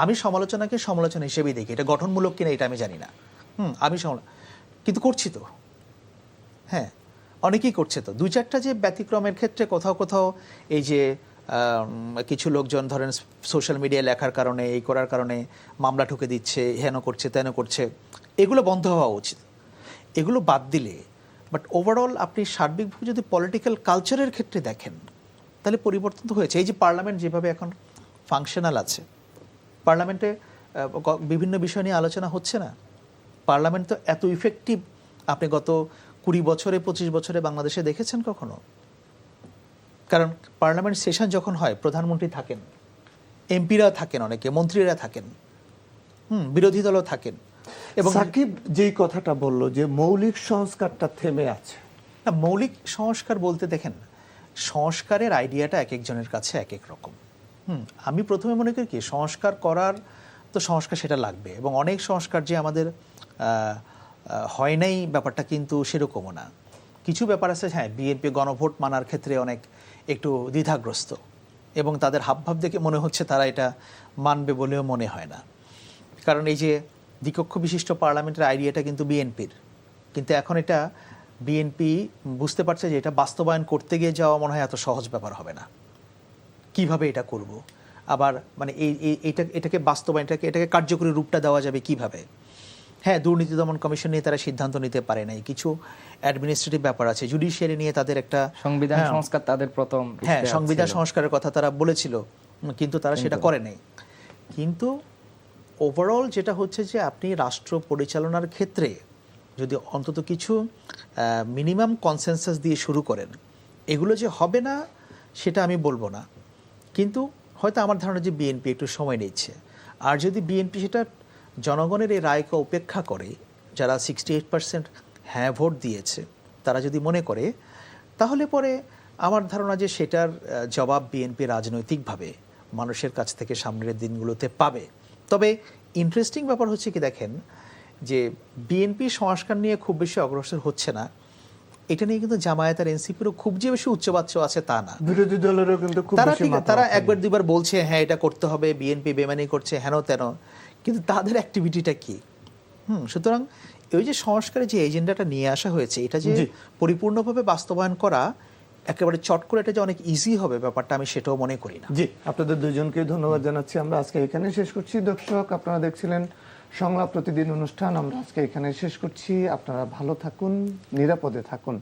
আমি সমালোচনাকে সমালোচনা হিসেবেই দেখি। এটা গঠনমূলক কিনা এটা আমি জানি না, আমি কিন্তু করছি তো, হ্যাঁ অনেকেই করছে তো। 2-4টা যে ব্যতিক্রমের ক্ষেত্রে কোথাও কোথাও এই যে কিছু লোকজন ধরেন সোশ্যাল মিডিয়ায় লেখার কারণে, এই করার কারণে মামলা ঠুকে দিচ্ছে, হেন করছে তেন করছে, এগুলো বন্ধ হওয়া উচিত, এগুলো বাদ দিলে। বাট ওভারঅল আপনি সার্বিকভাবে যদি পলিটিক্যাল কালচারের ক্ষেত্রে দেখেন, তাহলে পরিবর্তন তো হয়েছে। এই যে পার্লামেন্ট যেভাবে এখন ফাংশনাল আছে, পার্লামেন্টে বিভিন্ন বিষয় নিয়ে আলোচনা হচ্ছে না, পার্লামেন্ট তো এত ইফেক্টিভ আপনি গত 20 বছরে 25 বছরে বাংলাদেশে দেখেছেন কখনো? কারণ পার্লামেন্ট সেশন যখন হয়, প্রধানমন্ত্রী থাকেন, এমপিরা থাকেন, অনেকে মন্ত্রীরা থাকেন, বিরোধী দলও থাকেন। এবং সাকিব যেই কথাটা বলল যে মৌলিক সংস্কারটা থেমে আছে, না মৌলিক সংস্কার বলতে দেখেন, সংস্কারের আইডিয়াটা এক একজনের কাছে এক এক রকম। আমি প্রথমে মনে করি কি, সংস্কার করার তো সংস্কার সেটা লাগবে, এবং অনেক সংস্কার যে আমাদের হয় নাই ব্যাপারটা কিন্তু সেরকমও না। কিছু ব্যাপার আছে, হ্যাঁ বিএনপি গণভোট মানার ক্ষেত্রে অনেক একটু দ্বিধাগ্রস্ত, এবং তাদের হাবভাব দেখে মনে হচ্ছে তারা এটা মানবে বলেও মনে হয় না। কারণ এই যে দ্বিকক্ষ বিশিষ্ট পার্লামেন্টের আইডিয়াটা কিন্তু বিএনপির, কিন্তু এখন এটা বিএনপি বুঝতে পারছে যে এটা বাস্তবায়ন করতে গিয়ে যাওয়া মনে হয় এত সহজ ব্যাপার হবে না। কিভাবে এটা করব, আবার মানে এটাকে বাস্তবায়ন, এটাকে কার্যকরী রূপটা দেওয়া যাবে কিভাবে? হ্যাঁ, দুর্নীতি দমন কমিশন নিয়ে তারা সিদ্ধান্ত নিতে পারে নাই, কিছু অ্যাডমিনিস্ট্রেটিভ ব্যাপার আছে, জুডিশিয়ারি নিয়ে তাদের একটা সংবিধান সংস্কার, তাদের প্রথম সংবিধান সংস্কারের কথা তারা বলেছিল, কিন্তু তারা সেটা করে নাই। কিন্তু ওভারঅল যেটা হচ্ছে যে আপনি রাষ্ট্র পরিচালনার ক্ষেত্রে যদি অন্তত কিছু মিনিমাম কনসেনসাস দিয়ে শুরু করেন, এগুলো যে হবে না সেটা আমি বলবো না, কিন্তু হয়তো আমার ধারণা যে বিএনপি একটু সময় নিচ্ছে। আর যদি বিএনপি সেটা জনগণের এই রায়কে উপেক্ষা করে, যারা 68% হ্যাঁ ভোট দিয়েছে, তারা যদি মনে করে, তাহলে পরে আমার ধারণা যে সেটার জবাব বিএনপি রাজনৈতিকভাবে মানুষের কাছ থেকে সামনের দিনগুলোতে পাবে। তবে ইন্টারেস্টিং ব্যাপার হচ্ছে কি, দেখেন যে বিএনপি সংস্কার নিয়ে খুব বেশি অগ্রসর হচ্ছে না, এটা নিয়ে কিন্তু জামায়াত আর এনসিপিরও খুব যে বেশি উচ্চবাচ্য আছে তা না। বিরোধী দলেরও কিন্তু তারা একবার দুইবার বলছে হ্যাঁ এটা করতে হবে, বিএনপি বেমানি করছে হেন তেন, কিন্তু তাদের অ্যাক্টিভিটিটা কি? সুতরাং ওই যে সংস্কারের যে এজেন্ডাটা নিয়ে আসা হয়েছে, এটা যে পরিপূর্ণভাবে বাস্তবায়ন করা একেবারে চট করে এটা যে অনেক ইজি হবে ব্যাপারটা, আমি সেটাও মনে করি না। জি, আপনাদের দুজনকে ধন্যবাদ জানাচ্ছি। আমরা আজকে এখানে শেষ করছি। দর্শক, আপনারা দেখছিলেন সংলাপ প্রতিদিন অনুষ্ঠান। আমরা আজকে এখানে শেষ করছি। আপনারা ভালো থাকুন, নিরাপদে থাকুন।